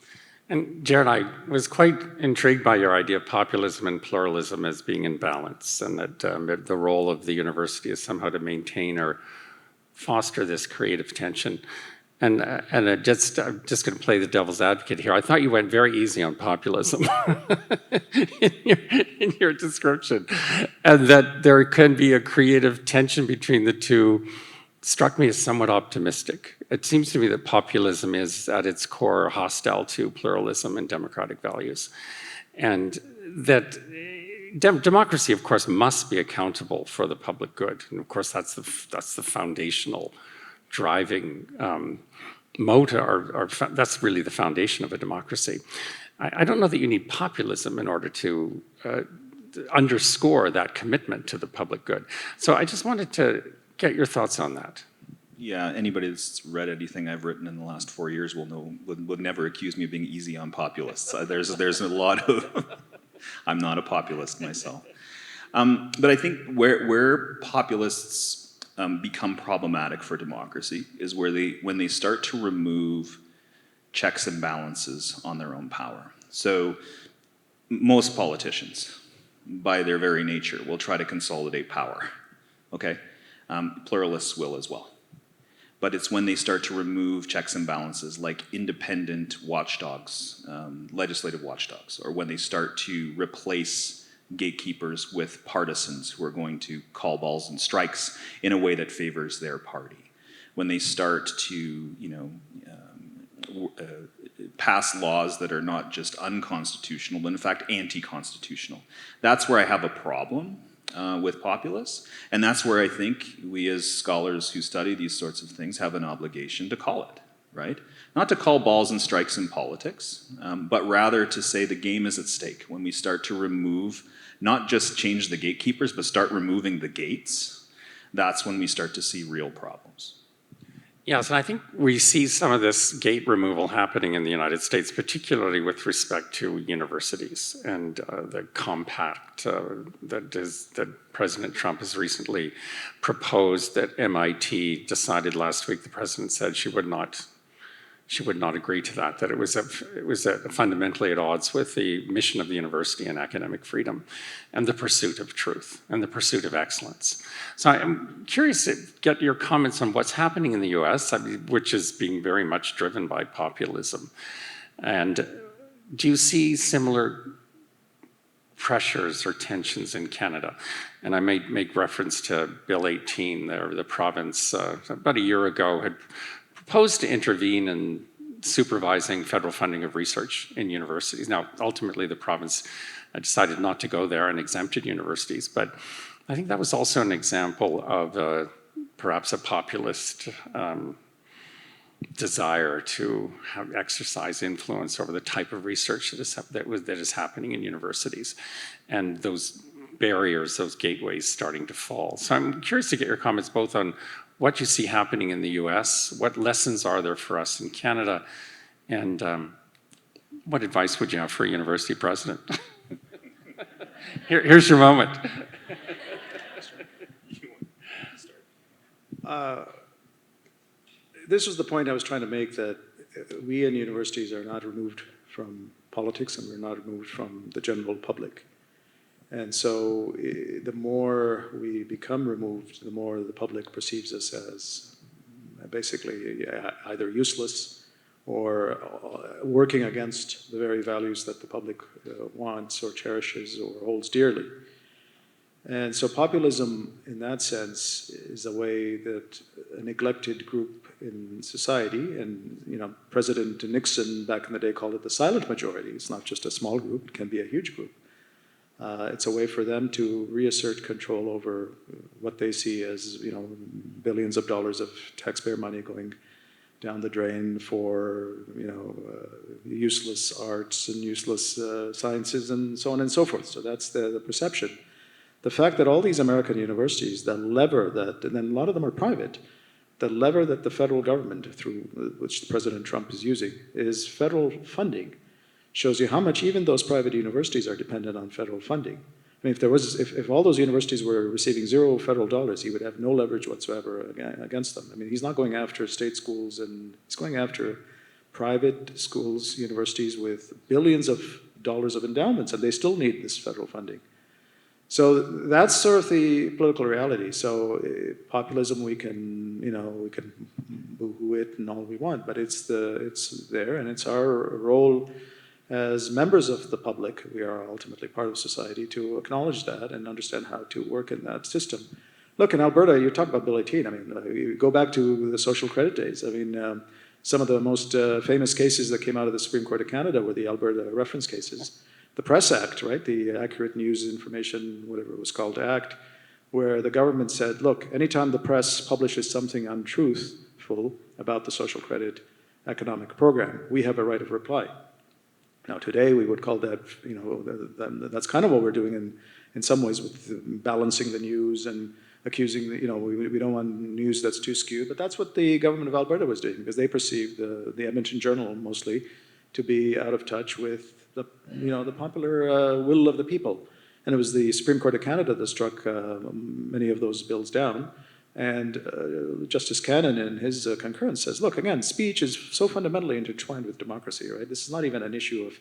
And Jared, I was quite intrigued by your idea of populism and pluralism as being in balance, and that the role of the university is somehow to maintain or foster this creative tension. And I'm just going to play the devil's advocate here. I thought you went very easy on populism in your description, and that there can be a creative tension between the two struck me as somewhat optimistic. It seems to me that populism is at its core hostile to pluralism and democratic values, and that democracy, of course, must be accountable for the public good. And of course, that's the foundational driving motor, or that's really the foundation of a democracy. I don't know that you need populism in order to underscore that commitment to the public good. So I just wanted to get your thoughts on that. Yeah, anybody that's read anything I've written in the last 4 years will know, would never accuse me of being easy on populists. There's a lot of, I'm not a populist myself. But I think where populists become problematic for democracy is when they start to remove checks and balances on their own power. So most politicians, by their very nature, will try to consolidate power, okay? Pluralists will as well. But it's when they start to remove checks and balances, like independent watchdogs, legislative watchdogs, or when they start to replace gatekeepers with partisans who are going to call balls and strikes in a way that favors their party. When they start to, pass laws that are not just unconstitutional, but in fact anti-constitutional. That's where I have a problem with populists, and that's where I think we as scholars who study these sorts of things have an obligation to call it, right? Not to call balls and strikes in politics, but rather to say the game is at stake when we start to remove, not just change the gatekeepers, but start removing the gates. That's when we start to see real problems. Yes, and I think we see some of this gate removal happening in the United States, particularly with respect to universities and the compact that President Trump has recently proposed that MIT decided last week. The president said she would not agree to that it was fundamentally at odds with the mission of the university and academic freedom and the pursuit of truth and the pursuit of excellence. So I'm curious to get your comments on what's happening in the US, which is being very much driven by populism. And do you see similar pressures or tensions in Canada? And I may make reference to Bill 18 there. The province about a year ago had proposed to intervene in supervising federal funding of research in universities. Now, ultimately, the province decided not to go there and exempted universities, but I think that was also an example of perhaps a populist desire to exercise influence over the type of research that is happening in universities. And those barriers, those gateways starting to fall. So I'm curious to get your comments both on what you see happening in the US, what lessons are there for us in Canada, and what advice would you have for a university president? Here's your moment. This was the point I was trying to make, that we in universities are not removed from politics and we're not removed from the general public. And so the more we become removed, the more the public perceives us as basically either useless or working against the very values that the public wants or cherishes or holds dearly. And so populism, in that sense, is a way that a neglected group in society, and President Nixon back in the day called it the silent majority. It's not just a small group, it can be a huge group. It's a way for them to reassert control over what they see as billions of dollars of taxpayer money going down the drain for useless arts and useless sciences and so on and so forth. So that's the perception. The fact that all these American universities, the lever that, and then a lot of them are private, the lever that the federal government, through which President Trump is using, is federal funding, shows you how much even those private universities are dependent on federal funding. I mean, if all those universities were receiving zero federal dollars, he would have no leverage whatsoever against them. I mean, he's not going after state schools, and he's going after private schools, universities with billions of dollars of endowments, and they still need this federal funding. So that's sort of the political reality. So populism, we can boo-hoo it and all we want, but it's there, and it's our role as members of the public. We are ultimately part of society to acknowledge that and understand how to work in that system. Look, in Alberta, you talk about Bill 18. I mean, you go back to the social credit days. I mean, some of the most famous cases that came out of the Supreme Court of Canada were the Alberta reference cases. The Press Act, right, the Accurate News Information, whatever it was called, Act, where the government said, look, anytime the press publishes something untruthful about the social credit economic program, we have a right of reply. Now today we would call that, that's kind of what we're doing in some ways with balancing the news and accusing, we don't want news that's too skewed, but that's what the government of Alberta was doing, because they perceived the Edmonton Journal mostly to be out of touch with the popular will of the people. And it was the Supreme Court of Canada that struck many of those bills down. And Justice Cannon in his concurrence says, look, again, speech is so fundamentally intertwined with democracy, right? This is not even an issue of,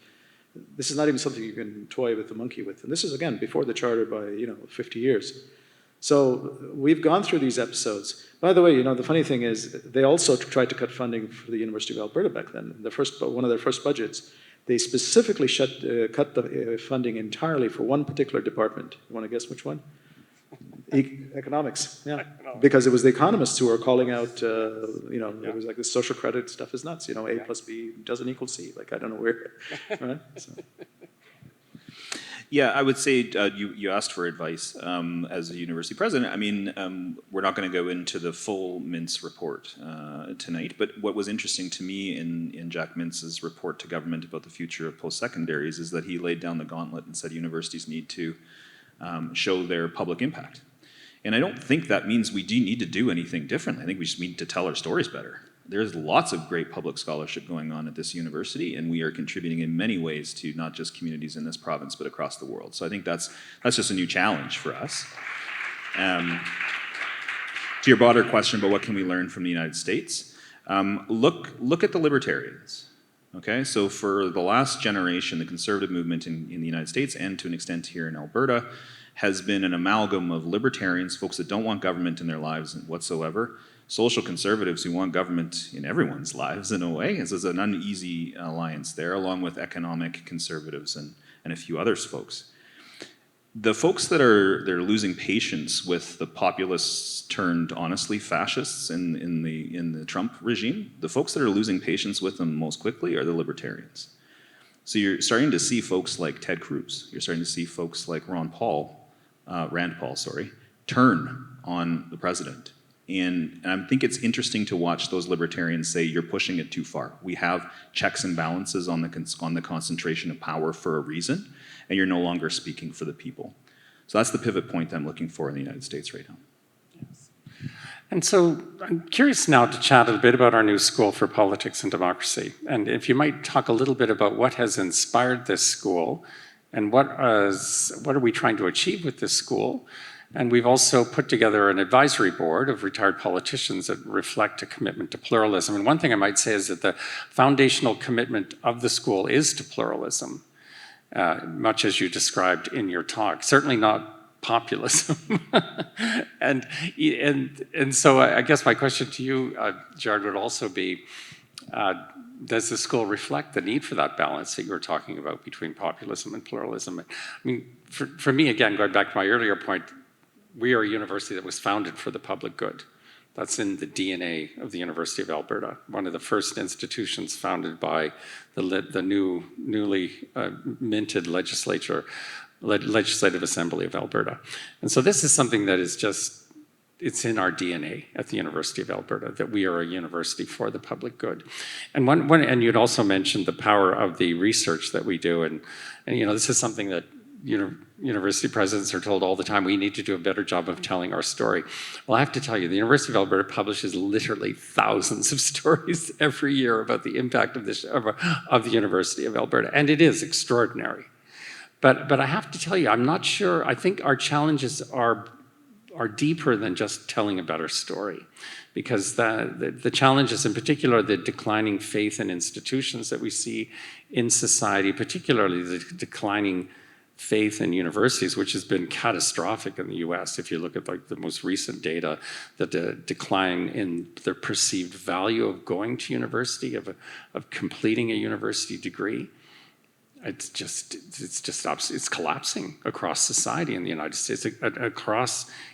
this is not even something you can toy with the monkey with. And this is, again, before the charter by, 50 years. So we've gone through these episodes. By the way, the funny thing is, they also tried to cut funding for the University of Alberta back then. One of their first budgets, they specifically cut the funding entirely for one particular department. You want to guess which one? Economics, yeah. Because it was the economists who were calling out, it was like this social credit stuff is nuts. A plus B doesn't equal C. Like, I don't know where, right? So. Yeah, I would say you asked for advice as a university president. I mean, we're not going to go into the full Mintz report tonight, but what was interesting to me in Jack Mintz's report to government about the future of post-secondaries is that he laid down the gauntlet and said universities need to show their public impact. And I don't think that means we need to do anything differently. I think we just need to tell our stories better. There's lots of great public scholarship going on at this university, and we are contributing in many ways to not just communities in this province, but across the world. So I think that's just a new challenge for us. To your broader question about what can we learn from the United States, look at the libertarians. Okay, so for the last generation, the conservative movement in the United States, and to an extent here in Alberta, has been an amalgam of libertarians, folks that don't want government in their lives whatsoever, social conservatives who want government in everyone's lives in a way. This is an uneasy alliance there, along with economic conservatives and a few others folks. The folks they're losing patience with the populists turned honestly fascists in the Trump regime, the folks that are losing patience with them most quickly are the libertarians. So you're starting to see folks like Ted Cruz, you're starting to see folks like Rand Paul, turn on the president. And I think it's interesting to watch those libertarians say, you're pushing it too far. We have checks and balances on the concentration of power for a reason, and you're no longer speaking for the people. So that's the pivot point I'm looking for in the United States right now. And so I'm curious now to chat a bit about our new School for Politics and Democracy. And if you might talk a little bit about what has inspired this school and what are we trying to achieve with this school. And we've also put together an advisory board of retired politicians that reflect a commitment to pluralism. And one thing I might say is that the foundational commitment of the school is to pluralism, much as you described in your talk. Certainly not populism. and so I guess my question to you, Jared, would also be, does the school reflect the need for that balance that you were talking about between populism and pluralism? I mean, for me, again, going back to my earlier point, we are a university that was founded for the public good. That's in the DNA of the University of Alberta, one of the first institutions founded by the newly minted Legislative Assembly of Alberta. And so this is something that is just, it's in our DNA at the University of Alberta, that we are a university for the public good. And and you'd also mentioned the power of the research that we do. And you know, this is something that university presidents are told all the time, we need to do a better job of telling our story. Well, I have to tell you, the University of Alberta publishes literally thousands of stories every year about the impact of the University of Alberta. And it is extraordinary. But I have to tell you, I'm not sure, I think our challenges are deeper than just telling a better story. Because the challenges, in particular, the declining faith in institutions that we see in society, particularly the declining faith in universities, which has been catastrophic in the US. If you look at like the most recent data, the decline in the perceived value of going to university, of completing a university degree, it's collapsing across society in the United States,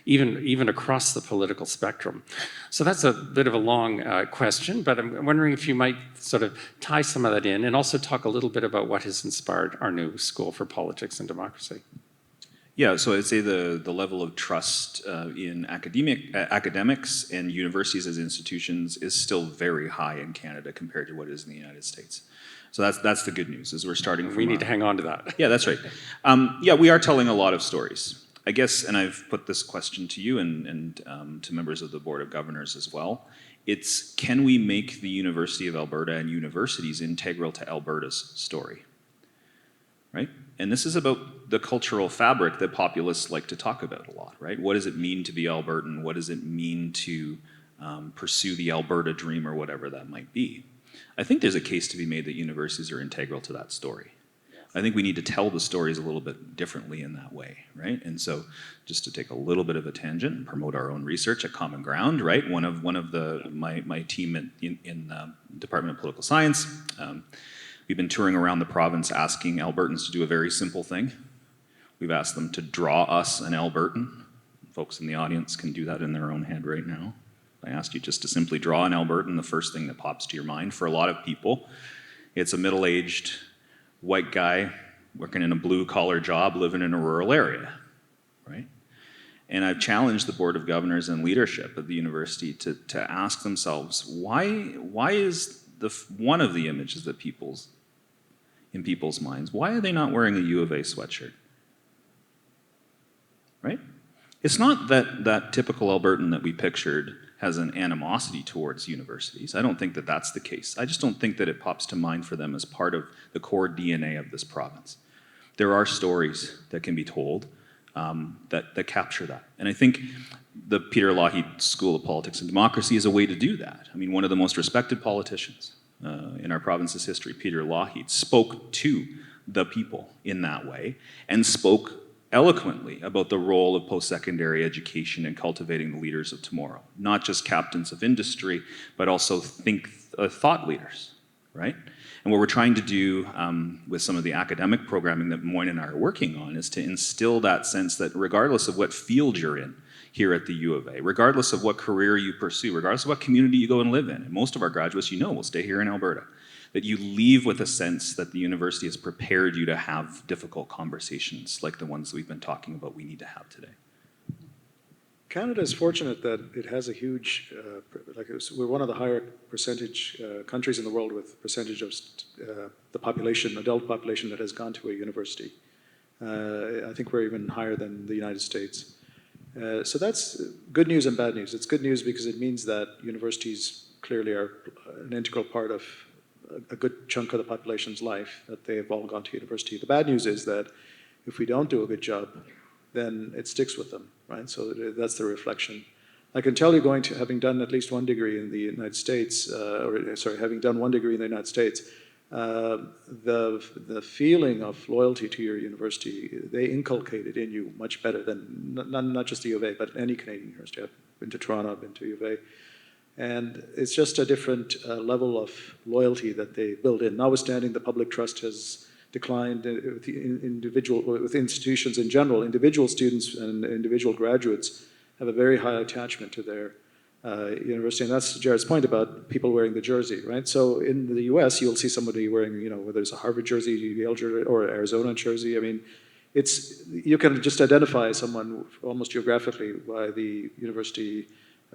even across the political spectrum. So that's a bit of a long question, but I'm wondering if you might sort of tie some of that in and also talk a little bit about what has inspired our new School for Politics and Democracy. Yeah, so I'd say the level of trust in academics and universities as institutions is still very high in Canada compared to what it is in the United States. So that's the good news, is we're starting from... We need to hang on to that. Yeah, that's right. Yeah, we are telling a lot of stories. I guess, and I've put this question to you and to members of the Board of Governors as well, it's can we make the University of Alberta and universities integral to Alberta's story, right? And this is about the cultural fabric that populists like to talk about a lot, right? What does it mean to be Albertan? What does it mean to pursue the Alberta dream, or whatever that might be? I think there's a case to be made that universities are integral to that story. I think we need to tell the stories a little bit differently in that way, right? And so, just to take a little bit of a tangent and promote our own research at Common Ground, right? One of my team in Department of Political Science, we've been touring around the province asking Albertans to do a very simple thing. We've asked them to draw us an Albertan. Folks in the audience can do that in their own head right now. I asked you just to simply draw an Albertan, the first thing that pops to your mind. For a lot of people, it's a middle-aged white guy working in a blue-collar job living in a rural area, right? And I've challenged the Board of Governors and leadership of the university to ask themselves, why is one of the images that in people's minds, why are they not wearing a U of A sweatshirt? Right? It's not that typical Albertan that we pictured has an animosity towards universities. I don't think that that's the case. I just don't think that it pops to mind for them as part of the core DNA of this province. There are stories that can be told that capture that. And I think the Peter Lougheed School of Politics and Democracy is a way to do that. I mean, one of the most respected politicians in our province's history, Peter Lougheed, spoke to the people in that way and spoke eloquently about the role of post-secondary education in cultivating the leaders of tomorrow. Not just captains of industry, but also thought leaders, right? And what we're trying to do with some of the academic programming that Moin and I are working on is to instill that sense that regardless of what field you're in here at the U of A, regardless of what career you pursue, regardless of what community you go and live in, and most of our graduates, will stay here in Alberta, that you leave with a sense that the university has prepared you to have difficult conversations like the ones we've been talking about we need to have today. Canada is fortunate that it has a huge, we're one of the higher percentage countries in the world with percentage of the population, adult population that has gone to a university. I think we're even higher than the United States. So that's good news and bad news. It's good news because it means that universities clearly are an integral part of a good chunk of the population's life, that they've all gone to university. The bad news is that if we don't do a good job, then it sticks with them, right? So that's the reflection. I can tell you, having done at least one degree in the United States, having done one degree in the United States, the feeling of loyalty to your university, they inculcate it in you much better than, not just the U of A, but any Canadian university. I've been to Toronto, I've been to U of A. And it's just a different level of loyalty that they build in. Notwithstanding the public trust has declined with institutions in general, individual students and individual graduates have a very high attachment to their university. And that's Jared's point about people wearing the jersey, right? So in the US, you'll see somebody wearing, whether it's a Harvard jersey, Yale jersey, or Arizona jersey. I mean, you can just identify someone almost geographically by the university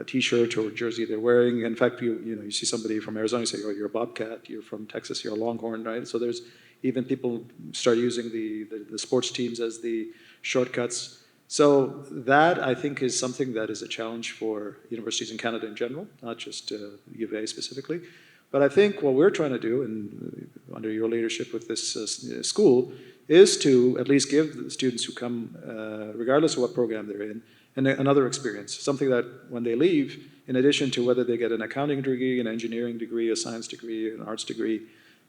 T-shirt or jersey they're wearing. In fact, you see somebody from Arizona, you say, oh, you're a Bobcat. You're from Texas, you're a Longhorn, right? So there's even people start using the sports teams as the shortcuts. So that, I think, is something that is a challenge for universities in Canada in general, not just U of A specifically. But I think what we're trying to do, and under your leadership with this school, is to at least give the students who come, regardless of what program they're in, another experience, something that when they leave, in addition to whether they get an accounting degree, an engineering degree, a science degree, an arts degree,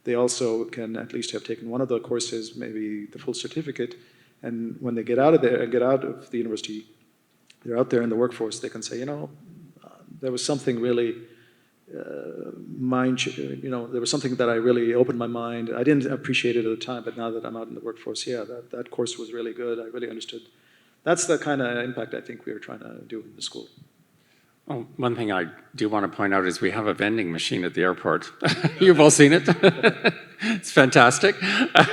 they also can at least have taken one of the courses, maybe the full certificate, and when they get out of there and get out of the university, they're out there in the workforce, they can say, there was something really there was something that I really opened my mind. I didn't appreciate it at the time, but now that I'm out in the workforce, yeah, that course was really good. I really understood. That's the kind of impact I think we were trying to do in the school. Well, one thing I do want to point out is we have a vending machine at the airport. You've all seen it. It's fantastic.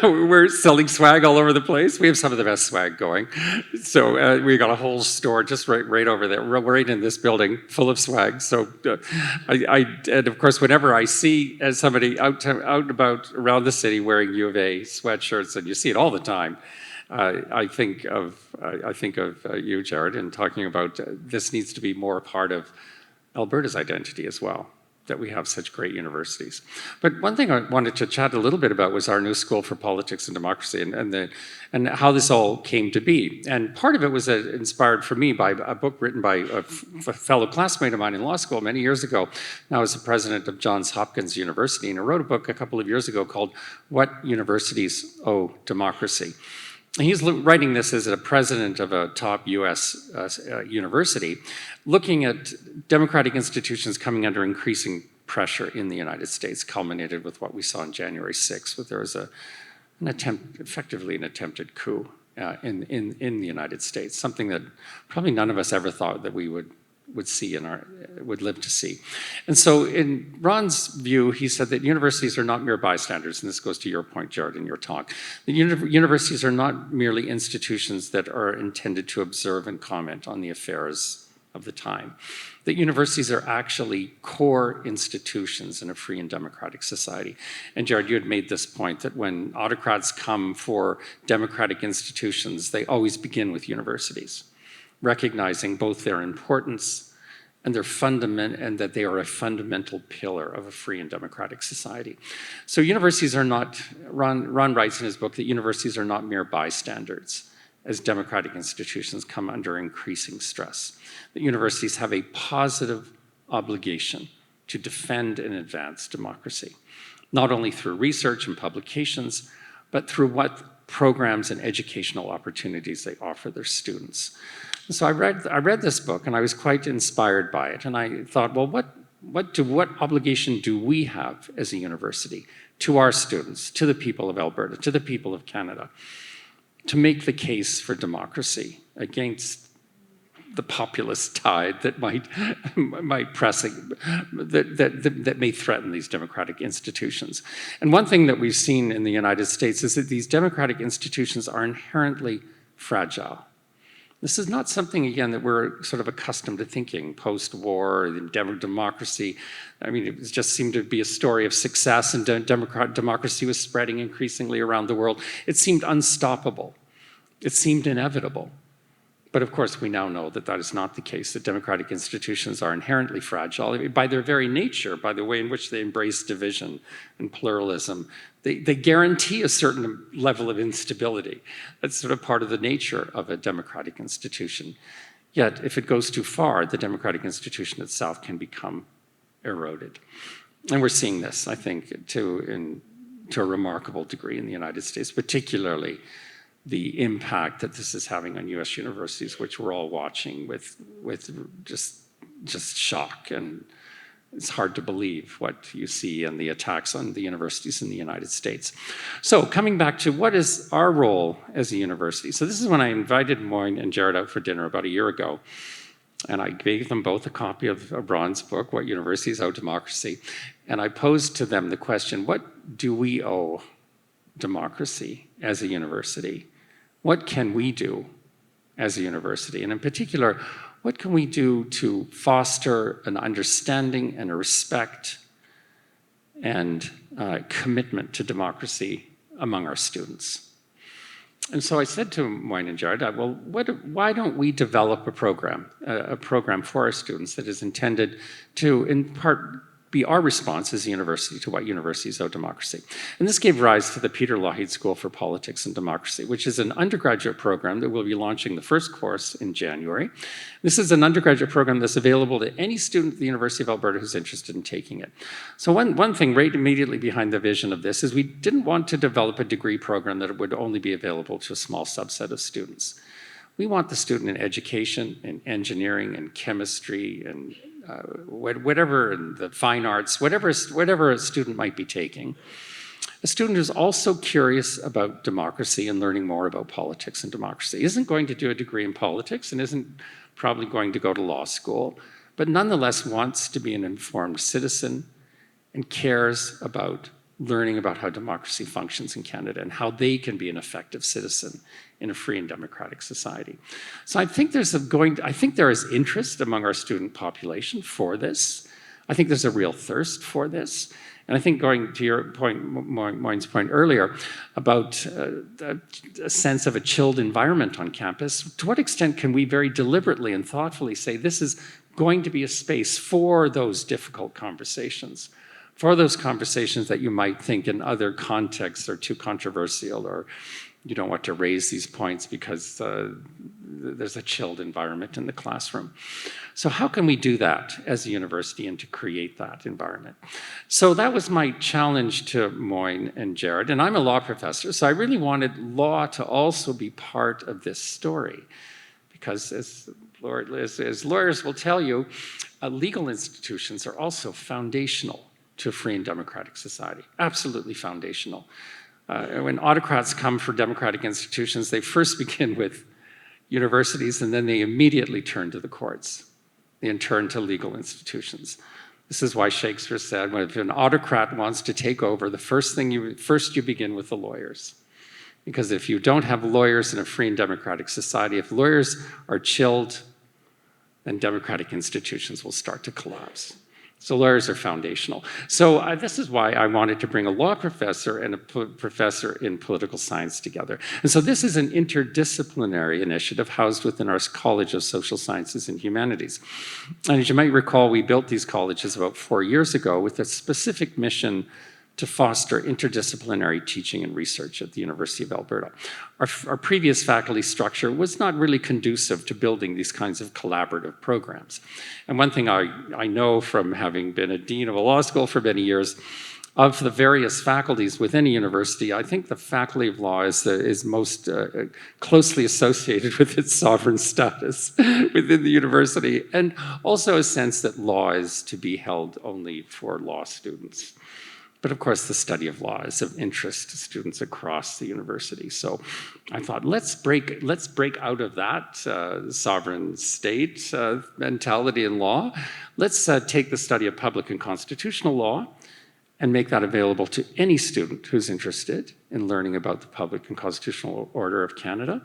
We're selling swag all over the place. We have some of the best swag going. So we got a whole store just right over there, right in this building, full of swag. So and of course, whenever I see somebody out and about around the city wearing U of A sweatshirts, and you see it all the time, I think of you, Jared, and talking about this needs to be more a part of Alberta's identity as well, that we have such great universities. But one thing I wanted to chat a little bit about was our new School for Politics and Democracy and how this all came to be. And part of it was inspired for me by a book written by a fellow classmate of mine in law school many years ago. Now as the president of Johns Hopkins University, and I wrote a book a couple of years ago called What Universities Owe Democracy. He's writing this as a president of a top US university, looking at democratic institutions coming under increasing pressure in the United States, culminated with what we saw on January 6th, where there was effectively an attempted coup in the United States, something that probably none of us ever thought that we would see would live to see. And so in Ron's view, he said that universities are not mere bystanders, and this goes to your point, Jared, in your talk. The universities are not merely institutions that are intended to observe and comment on the affairs of the time. That universities are actually core institutions in a free and democratic society. And Jared, you had made this point that when autocrats come for democratic institutions, they always begin with universities, recognizing both their importance and and that they are a fundamental pillar of a free and democratic society. So universities are not, Ron writes in his book that universities are not mere bystanders as democratic institutions come under increasing stress. That universities have a positive obligation to defend and advance democracy, not only through research and publications, but through what programs and educational opportunities they offer their students. So I read this book and I was quite inspired by it, and I thought, well, what obligation do we have as a university to our students, to the people of Alberta, to the people of Canada, to make the case for democracy against the populist tide that might that may threaten these democratic institutions. And one thing that we've seen in the United States is that these democratic institutions are inherently fragile. This is not something, again, that we're sort of accustomed to thinking post-war, democracy. I mean, it just seemed to be a story of success, and democracy was spreading increasingly around the world. It seemed unstoppable. It seemed inevitable. But of course, we now know that that is not the case, that democratic institutions are inherently fragile by their very nature, by the way in which they embrace division and pluralism. They guarantee a certain level of instability. That's sort of part of the nature of a democratic institution. Yet, if it goes too far, the democratic institution itself can become eroded. And we're seeing this, I think, to a remarkable degree in the United States, particularly the impact that this is having on US universities, which we're all watching with just shock. And it's hard to believe what you see in the attacks on the universities in the United States. So coming back to what is our role as a university? So this is when I invited Moin and Jared out for dinner about a year ago. And I gave them both a copy of a bronze book, What Universities Owe Democracy. And I posed to them the question, what do we owe democracy as a university? What can we do as a university? And in particular, what can we do to foster an understanding and a respect and commitment to democracy among our students? And so I said to Moin and Jared, well, why don't we develop a program for our students that is intended to, in part, be our response as a university to what universities owe democracy. And this gave rise to the Peter Lougheed School for Politics and Democracy, which is an undergraduate program that will be launching the first course in January. This is an undergraduate program that's available to any student at the University of Alberta who's interested in taking it. So one thing right immediately behind the vision of this is we didn't want to develop a degree program that would only be available to a small subset of students. We want the student in education, in engineering, in chemistry, and whatever, in the fine arts, whatever a student might be taking. A student who's also curious about democracy and learning more about politics and democracy isn't going to do a degree in politics and isn't probably going to go to law school, but nonetheless wants to be an informed citizen and cares about learning about how democracy functions in Canada and how they can be an effective citizen in a free and democratic society. So I think there is interest among our student population for this. I think there's a real thirst for this. And I think going to your point, Moin's point earlier, about a sense of a chilled environment on campus, to what extent can we very deliberately and thoughtfully say this is going to be a space for those difficult conversations, for those conversations that you might think in other contexts are too controversial, or you don't want to raise these points because there's a chilled environment in the classroom. So how can we do that as a university and to create that environment? So that was my challenge to Moin and Jared. And I'm a law professor, so I really wanted law to also be part of this story. Because as lawyers will tell you, legal institutions are also foundational to a free and democratic society, absolutely foundational. When autocrats come for democratic institutions, they first begin with universities and then they immediately turn to the courts. They turn to legal institutions. This is why Shakespeare said, if an autocrat wants to take over, first you begin with the lawyers. Because if you don't have lawyers in a free and democratic society, if lawyers are chilled, then democratic institutions will start to collapse. So lawyers are foundational. So this is why I wanted to bring a law professor and a professor in political science together. And so this is an interdisciplinary initiative housed within our College of Social Sciences and Humanities. And as you might recall, we built these colleges about 4 years ago with a specific mission to foster interdisciplinary teaching and research at the University of Alberta. Our previous faculty structure was not really conducive to building these kinds of collaborative programs. And one thing I know from having been a dean of a law school for many years, of the various faculties within a university, I think the Faculty of Law is most closely associated with its sovereign status within the university, and also a sense that law is to be held only for law students. But of course, the study of law is of interest to students across the university. So I thought, let's break out of that sovereign state mentality in law. Let's take the study of public and constitutional law and make that available to any student who's interested in learning about the public and constitutional order of Canada.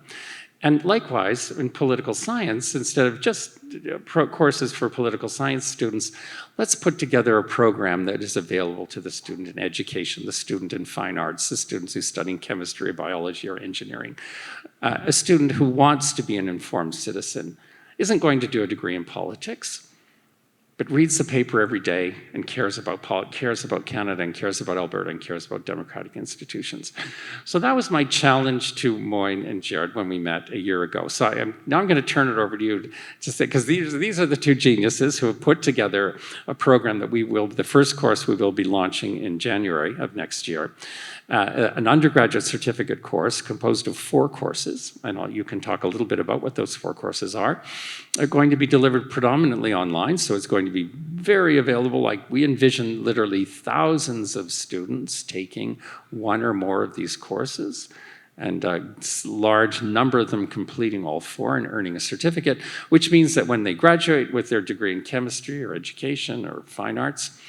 And likewise, in political science, instead of just courses for political science students, let's put together a program that is available to the student in education, the student in fine arts, the students who study chemistry, biology, or engineering. A student who wants to be an informed citizen isn't going to do a degree in politics, but reads the paper every day and cares about Canada and cares about Alberta and cares about democratic institutions. So that was my challenge to Moin and Jared when we met a year ago. So now I'm going to turn it over to you to say, because these are the two geniuses who have put together a program that the first course we will be launching in January of next year. An undergraduate certificate course composed of 4 courses, and you can talk a little bit about what those 4 courses are going to be delivered predominantly online, so it's going to be very available. Like, we envision literally thousands of students taking one or more of these courses, and a large number of them completing all 4 and earning a certificate, which means that when they graduate with their degree in chemistry or education or fine arts,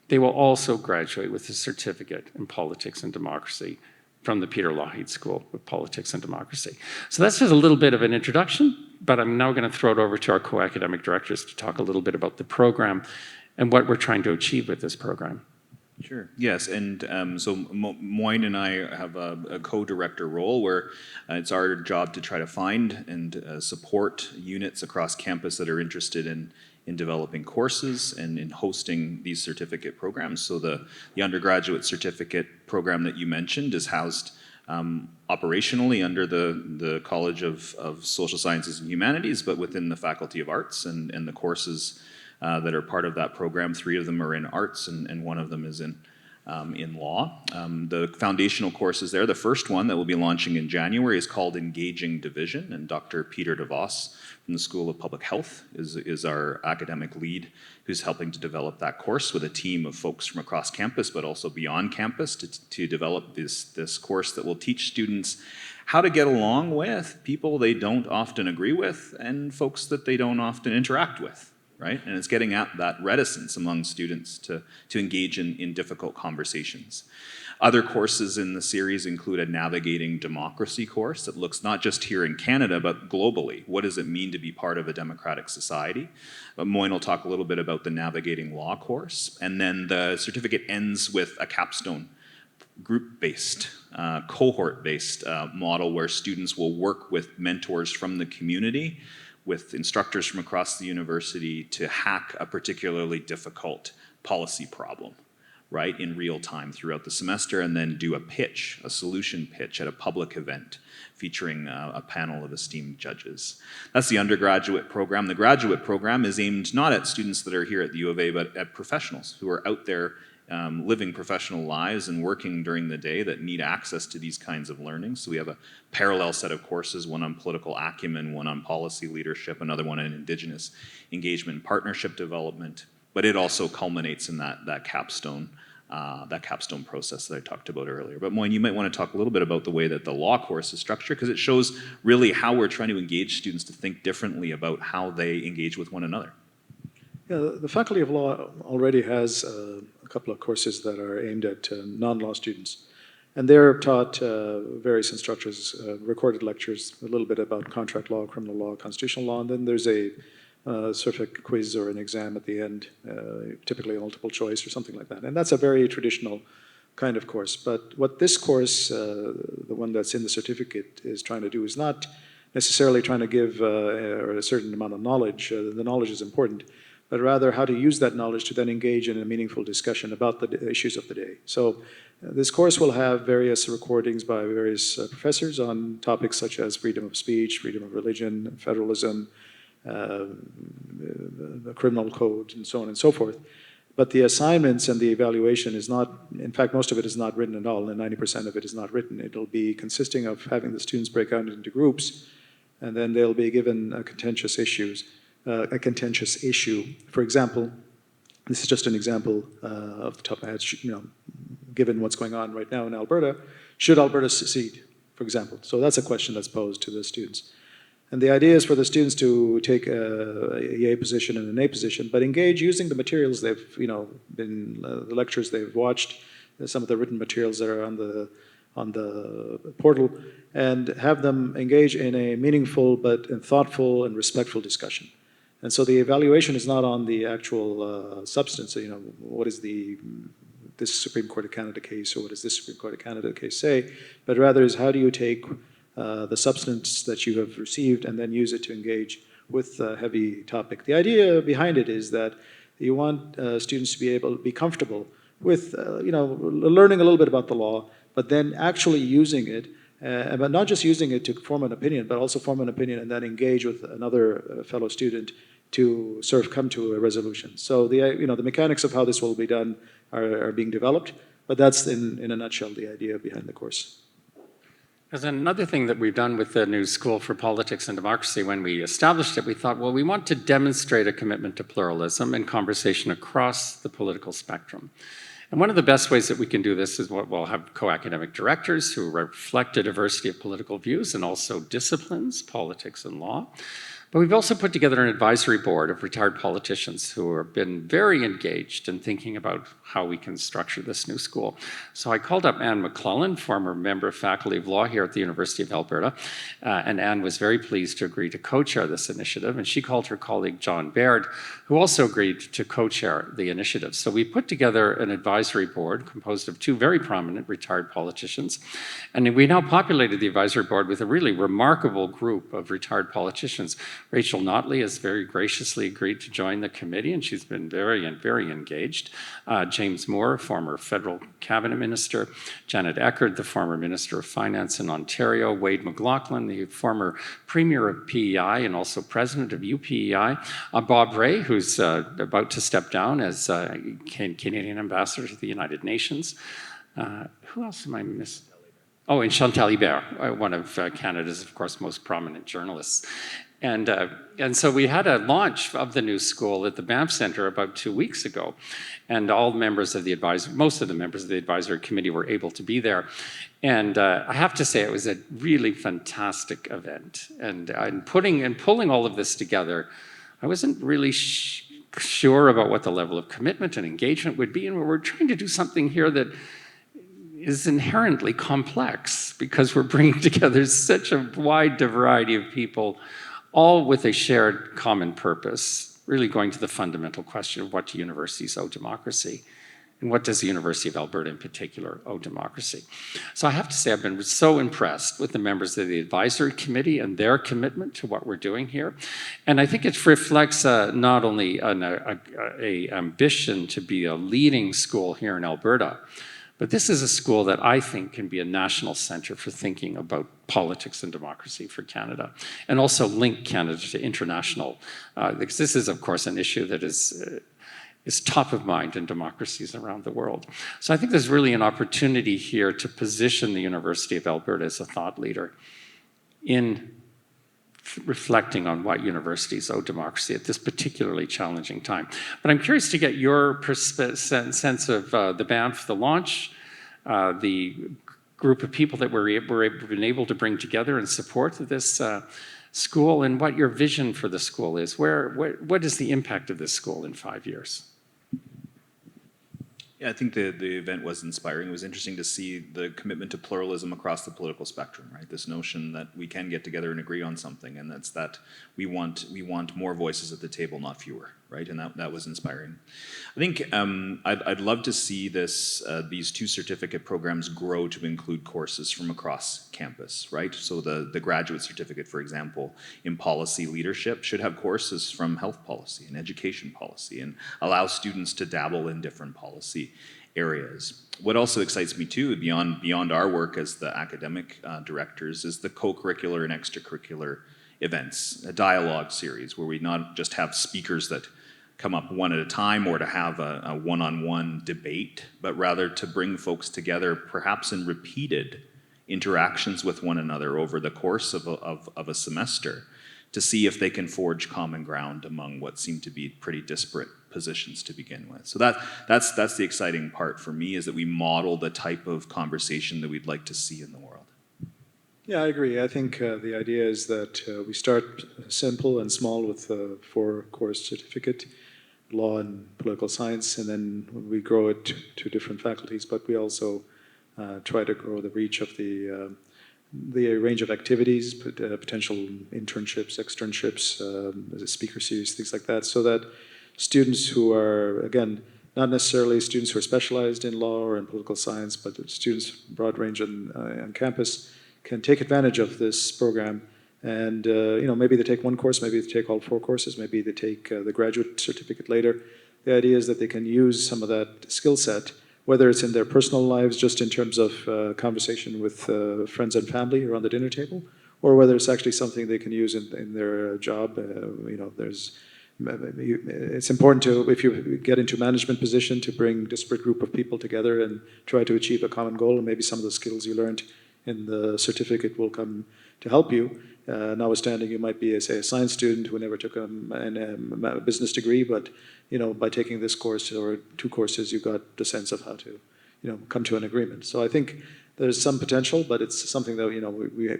they will also graduate with a certificate in politics and democracy from the Peter Lougheed School of Politics and Democracy. So that's just a little bit of an introduction, but I'm now going to throw it over to our co-academic directors to talk a little bit about the program and what we're trying to achieve with this program. Sure. Yes, and so Moin and I have a co-director role where it's our job to try to find and support units across campus that are interested in developing courses and in hosting these certificate programs. So the undergraduate certificate program that you mentioned is housed operationally under the College of Social Sciences and Humanities, but within the Faculty of Arts, and the courses that are part of that program, 3 of them are in arts and 1 of them is in law. The foundational courses there, the first one that we'll be launching in January is called Engaging Division, and Dr. Peter DeVos from the School of Public Health is our academic lead who's helping to develop that course with a team of folks from across campus, but also beyond campus to develop this course that will teach students how to get along with people they don't often agree with and folks that they don't often interact with. Right? And it's getting at that reticence among students to engage in difficult conversations. Other courses in the series include a Navigating Democracy course that looks not just here in Canada, but globally. What does it mean to be part of a democratic society? Moin will talk a little bit about the Navigating Law course. And then the certificate ends with a capstone group-based, cohort-based model where students will work with mentors from the community, with instructors from across the university, to hack a particularly difficult policy problem, right, in real time throughout the semester, and then do a solution pitch at a public event featuring a panel of esteemed judges. That's the undergraduate program. The graduate program is aimed not at students that are here at the U of A, but at professionals who are out there living professional lives and working during the day that need access to these kinds of learning. So we have a parallel set of courses, one on political acumen, one on policy leadership, another one on Indigenous engagement and partnership development. But it also culminates in that capstone process that I talked about earlier. But Moin, you might want to talk a little bit about the way that the law course is structured, because it shows really how we're trying to engage students to think differently about how they engage with one another. Yeah, the Faculty of Law already has a couple of courses that are aimed at non-law students. And they're taught various instructors, recorded lectures, a little bit about contract law, criminal law, constitutional law, and then there's a sort of a quiz or an exam at the end, typically a multiple choice or something like that. And that's a very traditional kind of course. But what this course, the one that's in the certificate, is trying to do is not necessarily trying to give a certain amount of knowledge. The knowledge is important, but rather how to use that knowledge to then engage in a meaningful discussion about the issues of the day. So this course will have various recordings by various professors on topics such as freedom of speech, freedom of religion, federalism, the criminal code, and so on and so forth. But the assignments and the evaluation is not, in fact, most of it is not written at all, and 90% of it is not written. It'll be consisting of having the students break out into groups, and then they'll be given a contentious issue. For example, this is just an example off the top of my head, given what's going on right now in Alberta, should Alberta secede, for example? So that's a question that's posed to the students. And the idea is for the students to take a yay position and a nay position, but engage using the materials they've, the lectures they've watched, some of the written materials that are on on the portal, and have them engage in a meaningful but thoughtful and respectful discussion. And so the evaluation is not on the actual substance, what is this Supreme Court of Canada case, or what does this Supreme Court of Canada case say, but rather is how do you take the substance that you have received and then use it to engage with a heavy topic. The idea behind it is that you want students to be comfortable with, learning a little bit about the law, but then actually using it, but not just using it to form an opinion, but also form an opinion and then engage with another fellow student to sort of come to a resolution. So the mechanics of how this will be done are being developed, but that's in a nutshell the idea behind the course. There's another thing that we've done with the new School for Politics and Democracy. When we established it, we thought, well, we want to demonstrate a commitment to pluralism and conversation across the political spectrum. And one of the best ways that we can do this is we'll have co-academic directors who reflect a diversity of political views and also disciplines, politics and law. But we've also put together an advisory board of retired politicians who have been very engaged in thinking about how we can structure this new school. So I called up Anne McClellan, former member of Faculty of Law here at the University of Alberta, and Anne was very pleased to agree to co-chair this initiative, and she called her colleague John Baird, who also agreed to co-chair the initiative. So we put together an advisory board composed of two very prominent retired politicians, and we now populated the advisory board with a really remarkable group of retired politicians. Rachel Notley has very graciously agreed to join the committee, and she's been very engaged. James Moore, former federal cabinet minister. Janet Eckerd, the former Minister of Finance in Ontario. Wade McLaughlin, the former Premier of PEI and also President of UPEI. Bob Rae, who's about to step down as Canadian Ambassador to the United Nations. Who else am I missing? Oh, and Chantal Hébert, one of Canada's, of course, most prominent journalists. And so we had a launch of the new school at the Banff Centre about 2 weeks ago, and all members of the most of the members of the advisory committee were able to be there. And I have to say it was a really fantastic event. And pulling all of this together, I wasn't really sure about what the level of commitment and engagement would be, and we were trying to do something here that is inherently complex because we're bringing together such a wide variety of people, all with a shared common purpose, really going to the fundamental question of what do universities owe democracy, and what does the University of Alberta in particular owe democracy. So I have to say I've been so impressed with the members of the advisory committee and their commitment to what we're doing here. And I think it reflects not only an ambition to be a leading school here in Alberta, but this is a school that I think can be a national center for thinking about politics and democracy for Canada, and also link Canada to international, because this is, of course, an issue that is top of mind in democracies around the world. So I think there's really an opportunity here to position the University of Alberta as a thought leader in reflecting on what universities owe democracy at this particularly challenging time. But I'm curious to get your sense of the Banff, the launch, the group of people that we've been able to bring together in support of this school, and what your vision for the school is. What is the impact of this school in 5 years? Yeah, I think the event was inspiring. It was interesting to see the commitment to pluralism across the political spectrum, right? This notion that we can get together and agree on something, and that's that we want more voices at the table, not fewer, right? And that was inspiring. I think I'd love to see these two certificate programs grow to include courses from across campus, right? So the graduate certificate, for example, in policy leadership should have courses from health policy and education policy, and allow students to dabble in different policy areas. What also excites me too, beyond our work as the academic directors, is the co-curricular and extracurricular events, a dialogue series where we not just have speakers that come up one at a time or to have a one-on-one debate, but rather to bring folks together perhaps in repeated interactions with one another over the course of a semester to see if they can forge common ground among what seem to be pretty disparate positions to begin with. So that's the exciting part for me, is that we model the type of conversation that we'd like to see in the world. Yeah, I agree. I think the idea is that we start simple and small with a 4-course certificate, law and political science, and then we grow it to different faculties, but we also try to grow the reach of the range of activities, potential internships, externships, speaker series, things like that, so that students who are, again, not necessarily students who are specialized in law or in political science, but students broad range on campus can take advantage of this program. And maybe they take one course, maybe they take all 4 courses, maybe they take the graduate certificate later. The idea is that they can use some of that skill set, whether it's in their personal lives, just in terms of conversation with friends and family around the dinner table, or whether it's actually something they can use in their job. It's important to, if you get into management position, to bring disparate group of people together and try to achieve a common goal, and maybe some of the skills you learned in the certificate will come to help you. Notwithstanding, you might be, say, a science student who never took a business degree, but by taking this course or 2 courses, you got the sense of how to come to an agreement. So I think there's some potential, but it's something that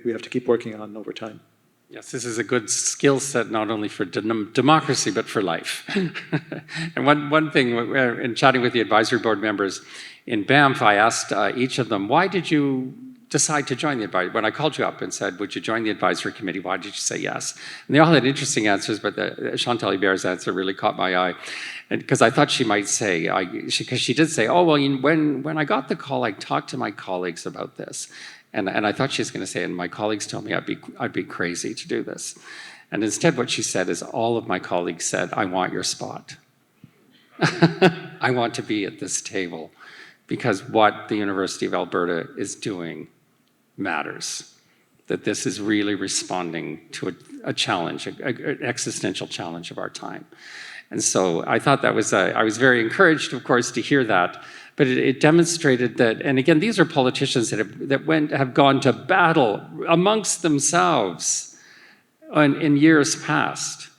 we have to keep working on over time. Yes, this is a good skill set not only for democracy, but for life. And one thing, in chatting with the advisory board members in Banff, I asked each of them, why did you decide to join the advisory? When I called you up and said, would you join the advisory committee, why did you say yes? And they all had interesting answers, but Chantal Hubert's answer really caught my eye. And because I thought she might say, because she did say, oh, well, when I got the call, I talked to my colleagues about this. And I thought she was going to say, and my colleagues told me I'd be crazy to do this. And instead what she said is, all of my colleagues said, I want your spot. I want to be at this table, because what the University of Alberta is doing matters. That this is really responding to a challenge, an existential challenge of our time. And so I thought that was, I was very encouraged, of course, to hear that. But it demonstrated that, and again, these are politicians that have gone to battle amongst themselves in years past.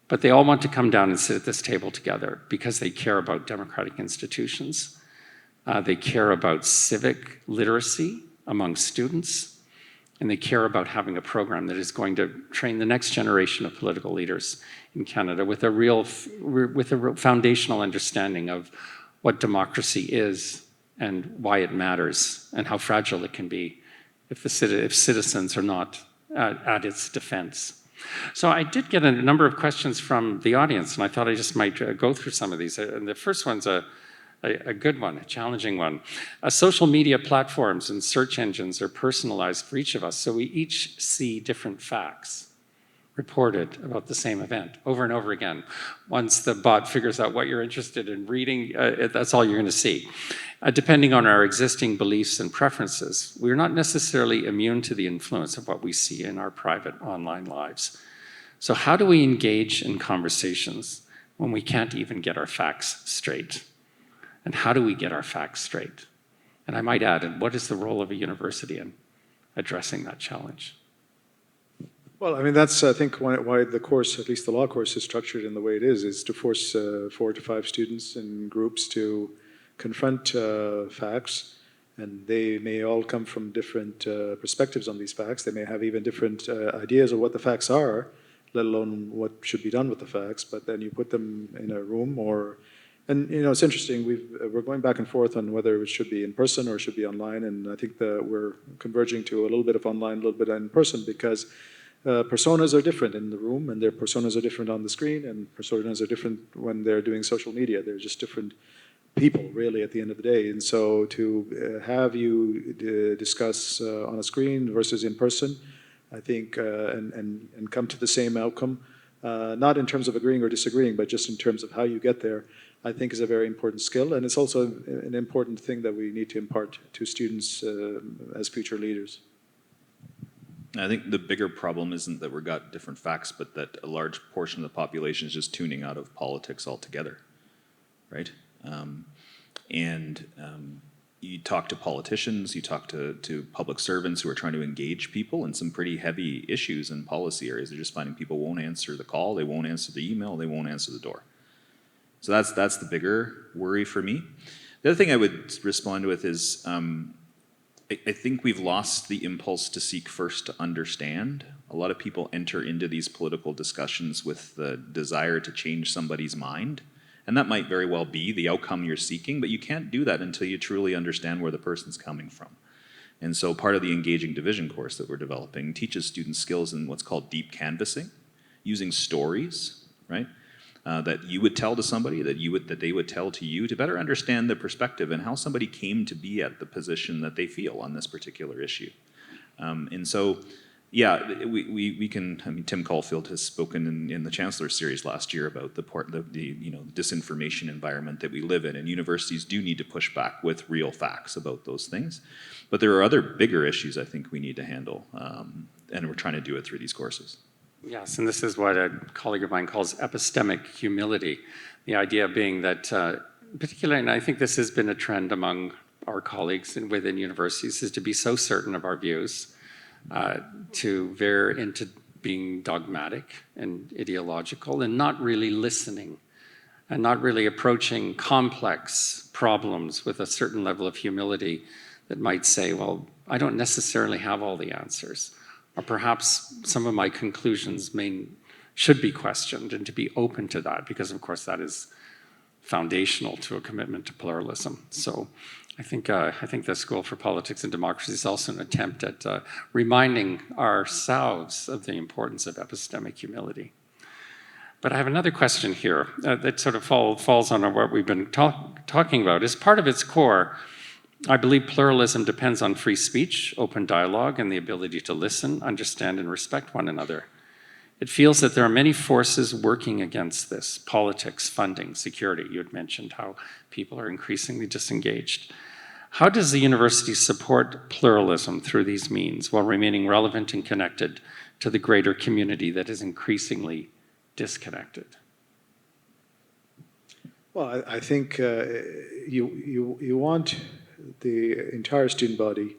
But they all want to come down and sit at this table together because they care about democratic institutions. They care about civic literacy among students. And they care about having a program that is going to train the next generation of political leaders in Canada with a real foundational understanding of what democracy is and why it matters and how fragile it can be if citizens are not at its defense. So I did get a number of questions from the audience, and I thought I just might go through some of these. And the first one's a good one, a challenging one. Social media platforms and search engines are personalized for each of us, so we each see different facts reported about the same event over and over again. Once the bot figures out what you're interested in reading, that's all you're going to see. Depending on our existing beliefs and preferences, we're not necessarily immune to the influence of what we see in our private online lives. So how do we engage in conversations when we can't even get our facts straight? And how do we get our facts straight? And I might add, and what is the role of a university in addressing that challenge? Well, I mean, that's, I think, why the course, at least the law course, is structured in the way it is to force 4 to 5 students in groups to confront facts. And they may all come from different perspectives on these facts. They may have even different ideas of what the facts are, let alone what should be done with the facts. But then you put them in a room and it's interesting, we're going back and forth on whether it should be in person or it should be online. And I think that we're converging to a little bit of online, a little bit in person, because personas are different in the room, and their personas are different on the screen, and personas are different when they're doing social media. They're just different people, really, at the end of the day. And so to have you discuss on a screen versus in person, I think, and come to the same outcome, not in terms of agreeing or disagreeing, but just in terms of how you get there, I think is a very important skill. And it's also an important thing that we need to impart to students as future leaders. I think the bigger problem isn't that we've got different facts, but that a large portion of the population is just tuning out of politics altogether, right? You talk to politicians, you talk to public servants who are trying to engage people in some pretty heavy issues and policy areas. They're just finding people won't answer the call, they won't answer the email, they won't answer the door. So that's the bigger worry for me. The other thing I would respond with is, I think we've lost the impulse to seek first to understand. A lot of people enter into these political discussions with the desire to change somebody's mind, And that might very well be the outcome you're seeking, but you can't do that until you truly understand where the person's coming from. And so part of the engaging division course that we're developing teaches students skills in what's called deep canvassing, using stories, right? That you would tell to somebody, that they would tell to you, to better understand the perspective and how somebody came to be at the position that they feel on this particular issue. And so, yeah, we can. I mean, Tim Caulfield has spoken in the Chancellor Series last year about the disinformation environment that we live in, and universities do need to push back with real facts about those things. But there are other bigger issues I think we need to handle, and we're trying to do it through these courses. Yes, and this is what a colleague of mine calls epistemic humility. The idea being that, particularly, and I think this has been a trend among our colleagues and within universities, is to be so certain of our views, to veer into being dogmatic and ideological and not really listening and not really approaching complex problems with a certain level of humility that might say, well, I don't necessarily have all the answers. Or perhaps some of my conclusions should be questioned, and to be open to that, because of course that is foundational to a commitment to pluralism. So I think the School for Politics and Democracy is also an attempt at reminding ourselves of the importance of epistemic humility. But I have another question here that sort of falls on what we've been talking about. As part of its core, I believe pluralism depends on free speech, open dialogue, and the ability to listen, understand, and respect one another. It feels that there are many forces working against this: politics, funding, security. You had mentioned how people are increasingly disengaged. How does the university support pluralism through these means while remaining relevant and connected to the greater community that is increasingly disconnected? Well, I think you want the entire student body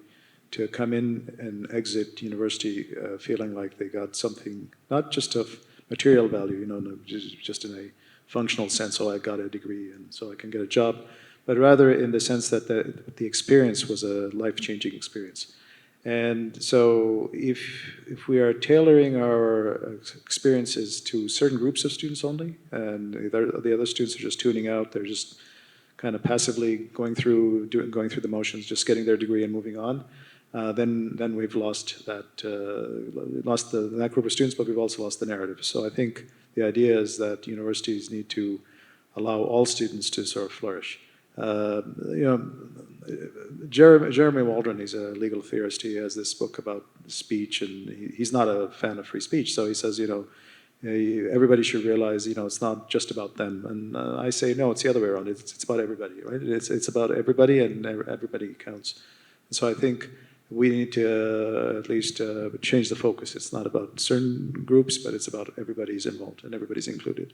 to come in and exit university feeling like they got something, not just of material value, just in a functional sense, oh, I got a degree and so I can get a job, but rather in the sense that the experience was a life-changing experience. And so if we are tailoring our experiences to certain groups of students only, and the other students are just tuning out, they're just kind of passively going through the motions, just getting their degree and moving on, then we've lost that group of students, but we've also lost the narrative. So I think the idea is that universities need to allow all students to sort of flourish. Jeremy Waldron, he's a legal theorist. He has this book about speech, and he's not a fan of free speech. So he says, everybody should realize, it's not just about them. And I say, no, it's the other way around. It's about everybody, right? It's about everybody, and everybody counts. And so I think we need to at least change the focus. It's not about certain groups, but it's about everybody's involved and everybody's included.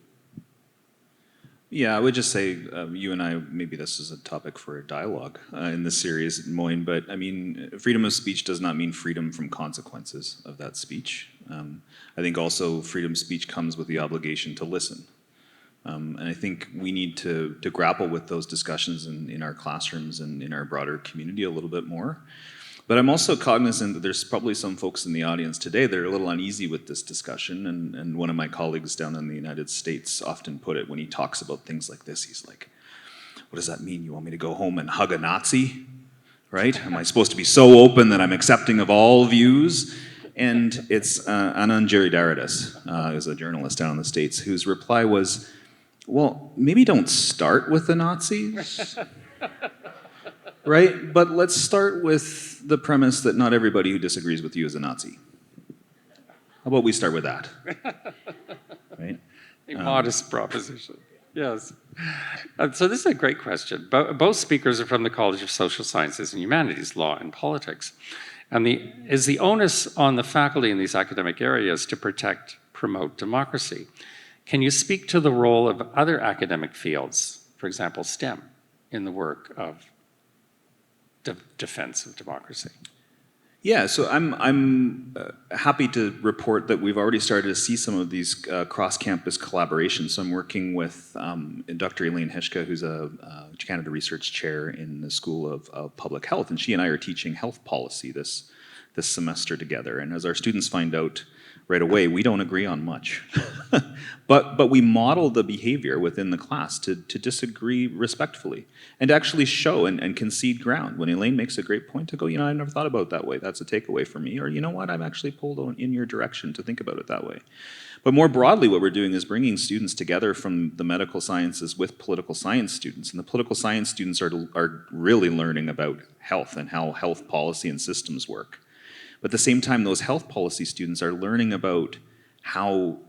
Yeah, I would just say, you and I, maybe this is a topic for a dialogue in this series, Moin, but I mean, freedom of speech does not mean freedom from consequences of that speech. I think also freedom of speech comes with the obligation to listen. And I think we need to grapple with those discussions in our classrooms and in our broader community a little bit more. But I'm also cognizant that there's probably some folks in the audience today that are a little uneasy with this discussion, and one of my colleagues down in the United States often put it when he talks about things like this, he's like, what does that mean? You want me to go home and hug a Nazi, right? Am I supposed to be so open that I'm accepting of all views? And it's Anand Giridharadas, who's a journalist down in the States, whose reply was, well, maybe don't start with the Nazis, right? But let's start with the premise that not everybody who disagrees with you is a Nazi. How about we start with that? Right? A modest proposition. Yes. So this is a great question. Both speakers are from the College of Social Sciences and Humanities, Law and Politics. And is the onus on the faculty in these academic areas to promote democracy? Can you speak to the role of other academic fields, for example, STEM, in the work of defense of democracy? Yeah, so I'm happy to report that we've already started to see some of these cross-campus collaborations. So I'm working with Dr. Elaine Hishka, who's a Canada Research Chair in the School of Public Health, and she and I are teaching health policy this semester together. And as our students find out right away, we don't agree on much. But we model the behavior within the class to disagree respectfully and actually show and concede ground. When Elaine makes a great point, to go, I never thought about it that way. That's a takeaway for me. Or, you know what, I'm actually pulled in your direction to think about it that way. But more broadly, what we're doing is bringing students together from the medical sciences with political science students. And the political science students are really learning about health and how health policy and systems work. But at the same time, those health policy students are learning about how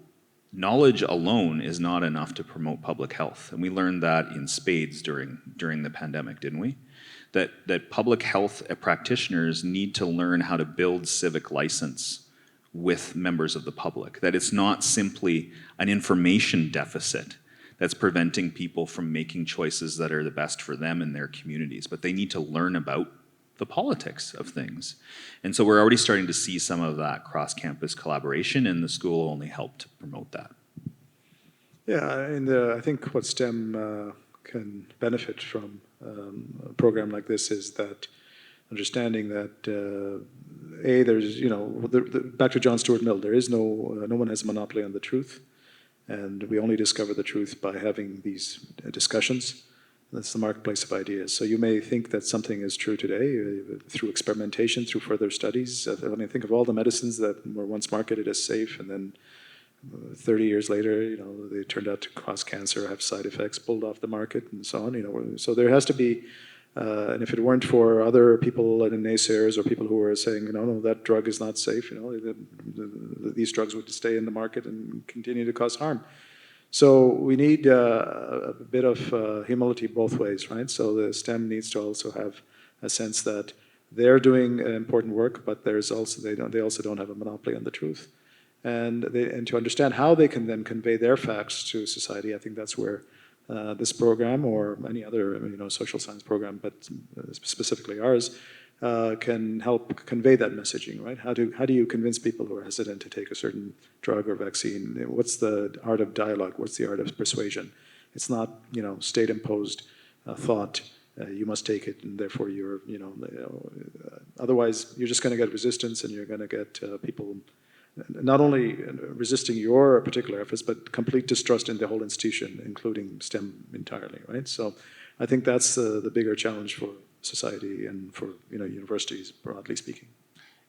knowledge alone is not enough to promote public health. And we learned that in spades during the pandemic, didn't we? That public health practitioners need to learn how to build civic license with members of the public. That it's not simply an information deficit that's preventing people from making choices that are the best for them and their communities, but they need to learn about the politics of things. And so we're already starting to see some of that cross-campus collaboration, and the school will only help to promote that. Yeah, and I think what STEM can benefit from a program like this is that understanding that there's, back to John Stuart Mill, there is no one has a monopoly on the truth, and we only discover the truth by having these discussions. That's the marketplace of ideas. So you may think that something is true today through experimentation, through further studies. When I think of all the medicines that were once marketed as safe, and then 30 years later, they turned out to cause cancer, have side effects, pulled off the market, and so on. So there has to be, and if it weren't for other people and naysayers or people who were saying, no, that drug is not safe, these drugs would stay in the market and continue to cause harm. So we need a bit of humility both ways, right? So the STEM needs to also have a sense that they're doing important work, but they also don't have a monopoly on the truth, and to understand how they can then convey their facts to society. I think that's where this program or any other social science program, but specifically ours, can help convey that messaging, right? How do you convince people who are hesitant to take a certain drug or vaccine? What's the art of dialogue? What's the art of persuasion? It's not, state-imposed thought. You must take it, and therefore you're, otherwise you're just going to get resistance, and you're going to get people not only resisting your particular efforts, but complete distrust in the whole institution, including STEM entirely, right? So I think that's the bigger challenge for society and for universities, broadly speaking.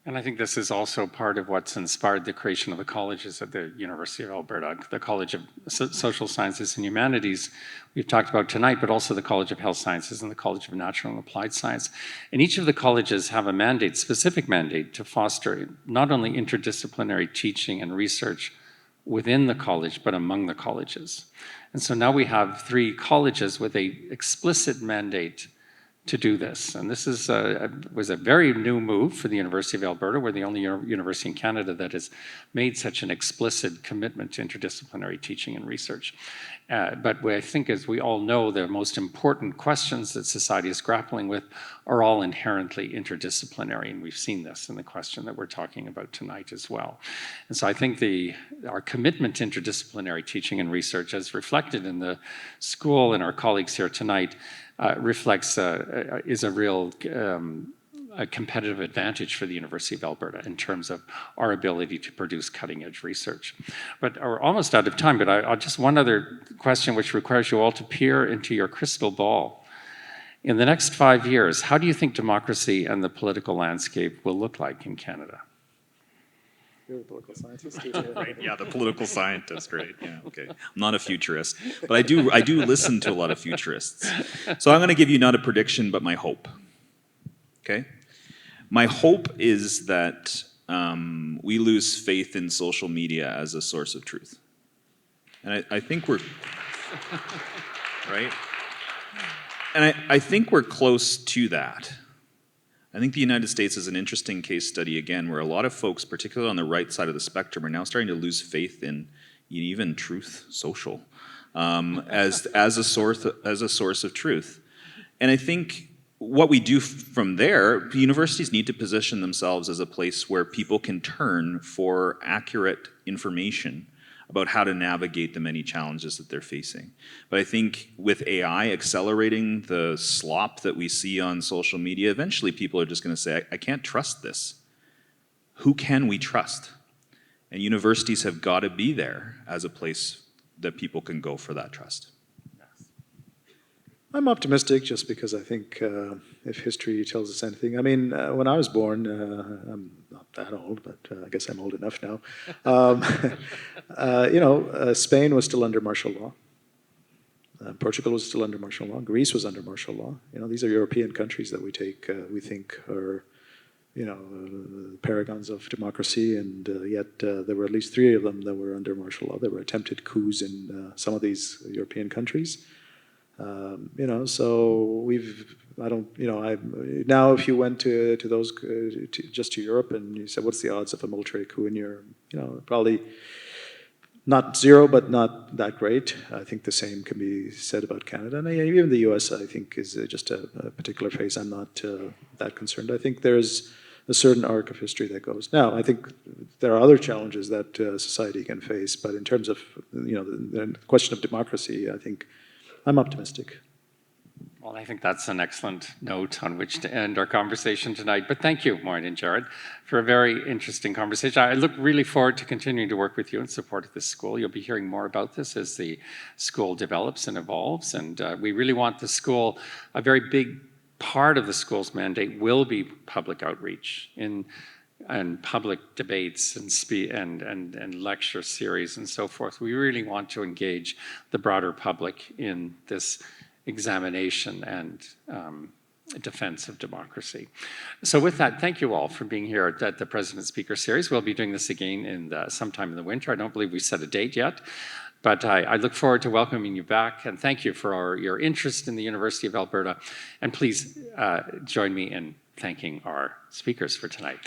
And I think this is also part of what's inspired the creation of the colleges at the University of Alberta, the College of Social Sciences and Humanities we've talked about tonight, but also the College of Health Sciences and the College of Natural and Applied Science. And each of the colleges have a mandate, specific mandate, to foster not only interdisciplinary teaching and research within the college, but among the colleges. And so now we have 3 colleges with an explicit mandate to do this. And this was a very new move for the University of Alberta. We're the only university in Canada that has made such an explicit commitment to interdisciplinary teaching and research. But I think, as we all know, the most important questions that society is grappling with are all inherently interdisciplinary, and we've seen this in the question that we're talking about tonight as well. And so I think our commitment to interdisciplinary teaching and research, as reflected in the school and our colleagues here tonight, is a real a competitive advantage for the University of Alberta in terms of our ability to produce cutting-edge research. But we're almost out of time, but I'll just one other question which requires you all to peer into your crystal ball. In the next 5 years, how do you think democracy and the political landscape will look like in Canada? You're a political scientist. Right, yeah, the political scientist, right? Yeah, okay. I'm not a futurist, but I do listen to a lot of futurists. So I'm going to give you not a prediction, but my hope. Okay, my hope is that we lose faith in social media as a source of truth, and I think we're right, and I think we're close to that. I think the United States is an interesting case study, again, where a lot of folks, particularly on the right side of the spectrum, are now starting to lose faith in even truth social as a source of truth. And I think what we do from there, universities need to position themselves as a place where people can turn for accurate information about how to navigate the many challenges that they're facing. But I think with AI accelerating the slop that we see on social media, eventually people are just going to say, I can't trust this. Who can we trust? And universities have got to be there as a place that people can go for that trust. I'm optimistic just because I think if history tells us anything, I mean, when I was born, I'm not that old, but I guess I'm old enough now. Spain was still under martial law. Portugal was still under martial law. Greece was under martial law. These are European countries that we think are, paragons of democracy, and yet there were at least 3 of them that were under martial law. There were attempted coups in some of these European countries. So now if you went to those, just to Europe, and you said, what's the odds of a military coup in Europe? Probably not 0, but not that great. I think the same can be said about Canada. And even the US, I think, is just a particular phase. I'm not that concerned. I think there's a certain arc of history that goes. Now, I think there are other challenges that society can face, but in terms of the question of democracy, I think I'm optimistic. Well, I think that's an excellent note on which to end our conversation tonight. But thank you, Moin and Jared, for a very interesting conversation. I look really forward to continuing to work with you in support of this school. You'll be hearing more about this as the school develops and evolves. And we really want the school, a very big part of the school's mandate will be public outreach and public debates and lecture series and so forth. We really want to engage the broader public in this examination and defense of democracy. So with that, thank you all for being here at the President Speaker Series. We'll be doing this again sometime in the winter. I don't believe we set a date yet, but I look forward to welcoming you back, and thank you for your interest in the University of Alberta. And please join me in thanking our speakers for tonight.